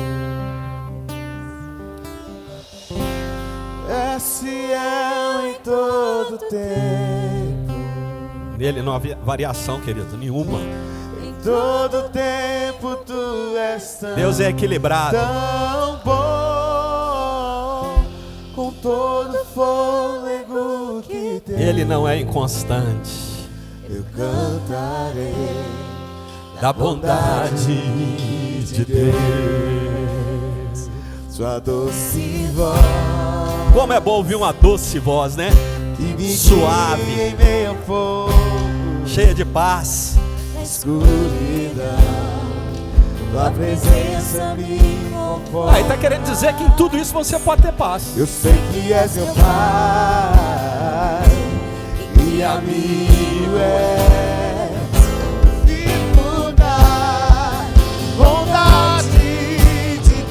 É fiel em todo tempo. Nele não havia variação, querido, nenhuma. Em todo tempo tu és tão, Deus é equilibrado. tão bom, com todo fôlego que tem. Ele não é inconstante. Eu cantarei Da bondade de Deus. sua doce voz, Como é bom ouvir uma doce voz, né? que me Suave. guia em meio ao fogo, Cheia de paz. na escuridão. Tua presença me conforta. Aí tá querendo dizer que em tudo isso você pode ter paz. Eu sei que és meu Pai e amigo és. Vivo na bondade de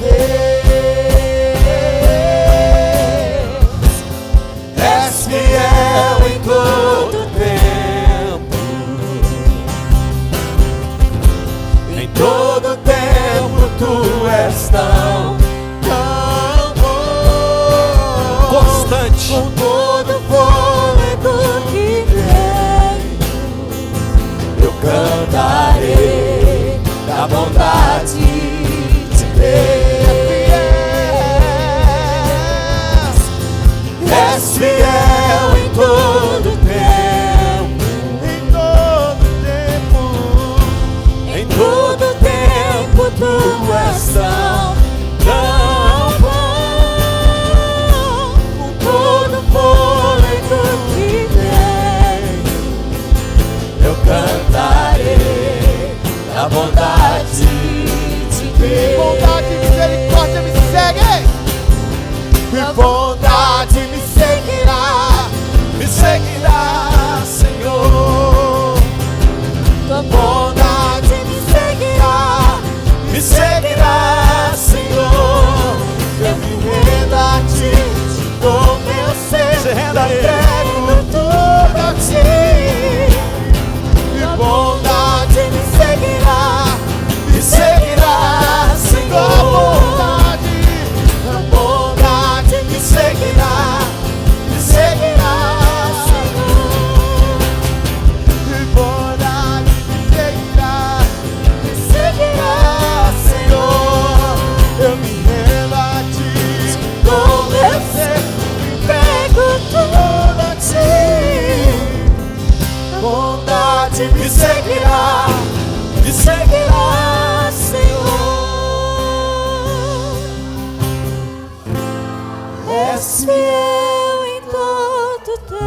Deus. És fiel em todo tempo. Em todo tempo tu és tão bom, Constante. com todo fôlego que tem. És fiel em todo tempo.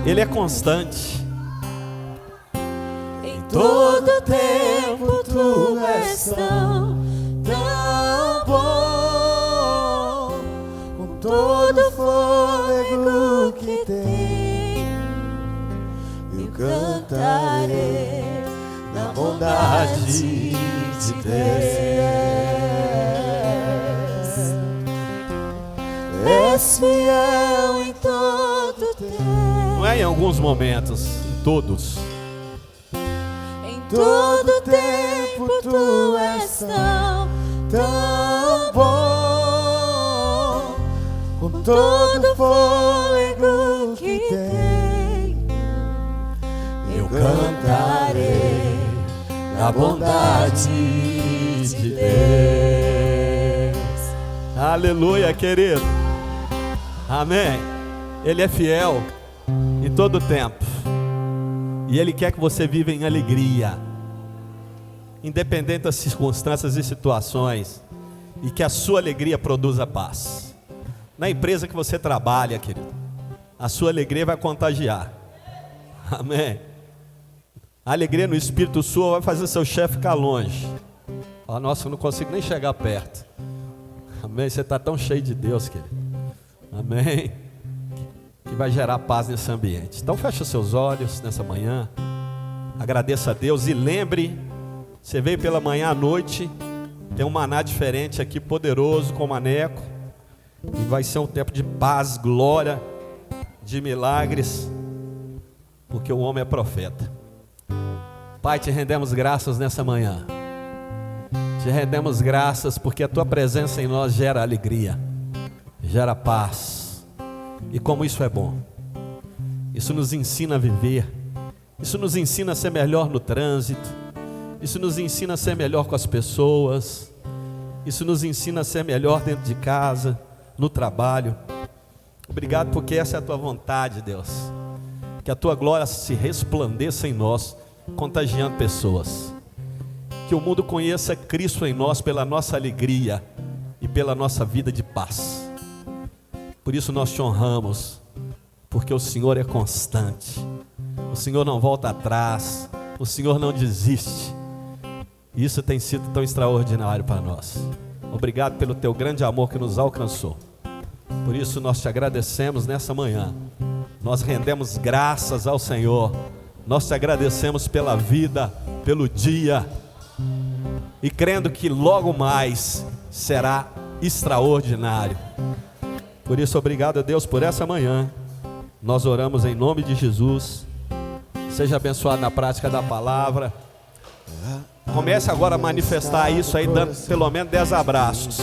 Ele é constante. Em todo tempo tu és tão bom. Com todo fôlego que tem, eu cantarei na bondade de Deus. És fiel em todo tempo. Não é em alguns momentos, em todos. Em todo tempo tu és tão bom. Com todo fôlego que tem, eu cantarei na bondade de Deus. Aleluia, querido. Amém. Ele é fiel em todo tempo. E Ele quer que você viva em alegria, independente das circunstâncias e situações, e que a sua alegria produza paz. Na empresa que você trabalha, querido, a sua alegria vai contagiar. Amém. A alegria no espírito sua vai fazer seu chefe ficar longe. Fala, nossa, eu não consigo nem chegar perto. Amém. Você está tão cheio de Deus, querido. Amém. Que vai gerar paz nesse ambiente. Então feche os seus olhos nessa manhã. Agradeça a Deus e lembre, você veio pela manhã à noite, tem um maná diferente aqui, poderoso, com maneco. E vai ser um tempo de paz, glória, de milagres, porque o homem é profeta. Pai, te rendemos graças nessa manhã. Te rendemos graças porque a tua presença em nós gera alegria, gera paz. E como isso é bom. Isso nos ensina a viver. Isso nos ensina a ser melhor no trânsito. Isso nos ensina a ser melhor com as pessoas. Isso nos ensina a ser melhor dentro de casa, no trabalho. Obrigado porque essa é a tua vontade, Deus. Que a tua glória se resplandeça em nós, contagiando pessoas. Que o mundo conheça Cristo em nós pela nossa alegria e pela nossa vida de paz. Por isso nós te honramos, porque o Senhor é constante. O Senhor não volta atrás. O Senhor não desiste. Isso tem sido tão extraordinário para nós. Obrigado pelo teu grande amor que nos alcançou. Por isso nós te agradecemos nessa manhã. Nós rendemos graças ao Senhor. Nós te agradecemos pela vida, pelo dia. E crendo que logo mais será extraordinário. Por isso, obrigado a Deus por essa manhã. Nós oramos em nome de Jesus. Seja abençoado na prática da palavra. Comece agora a manifestar isso aí, dando pelo menos 10 abraços.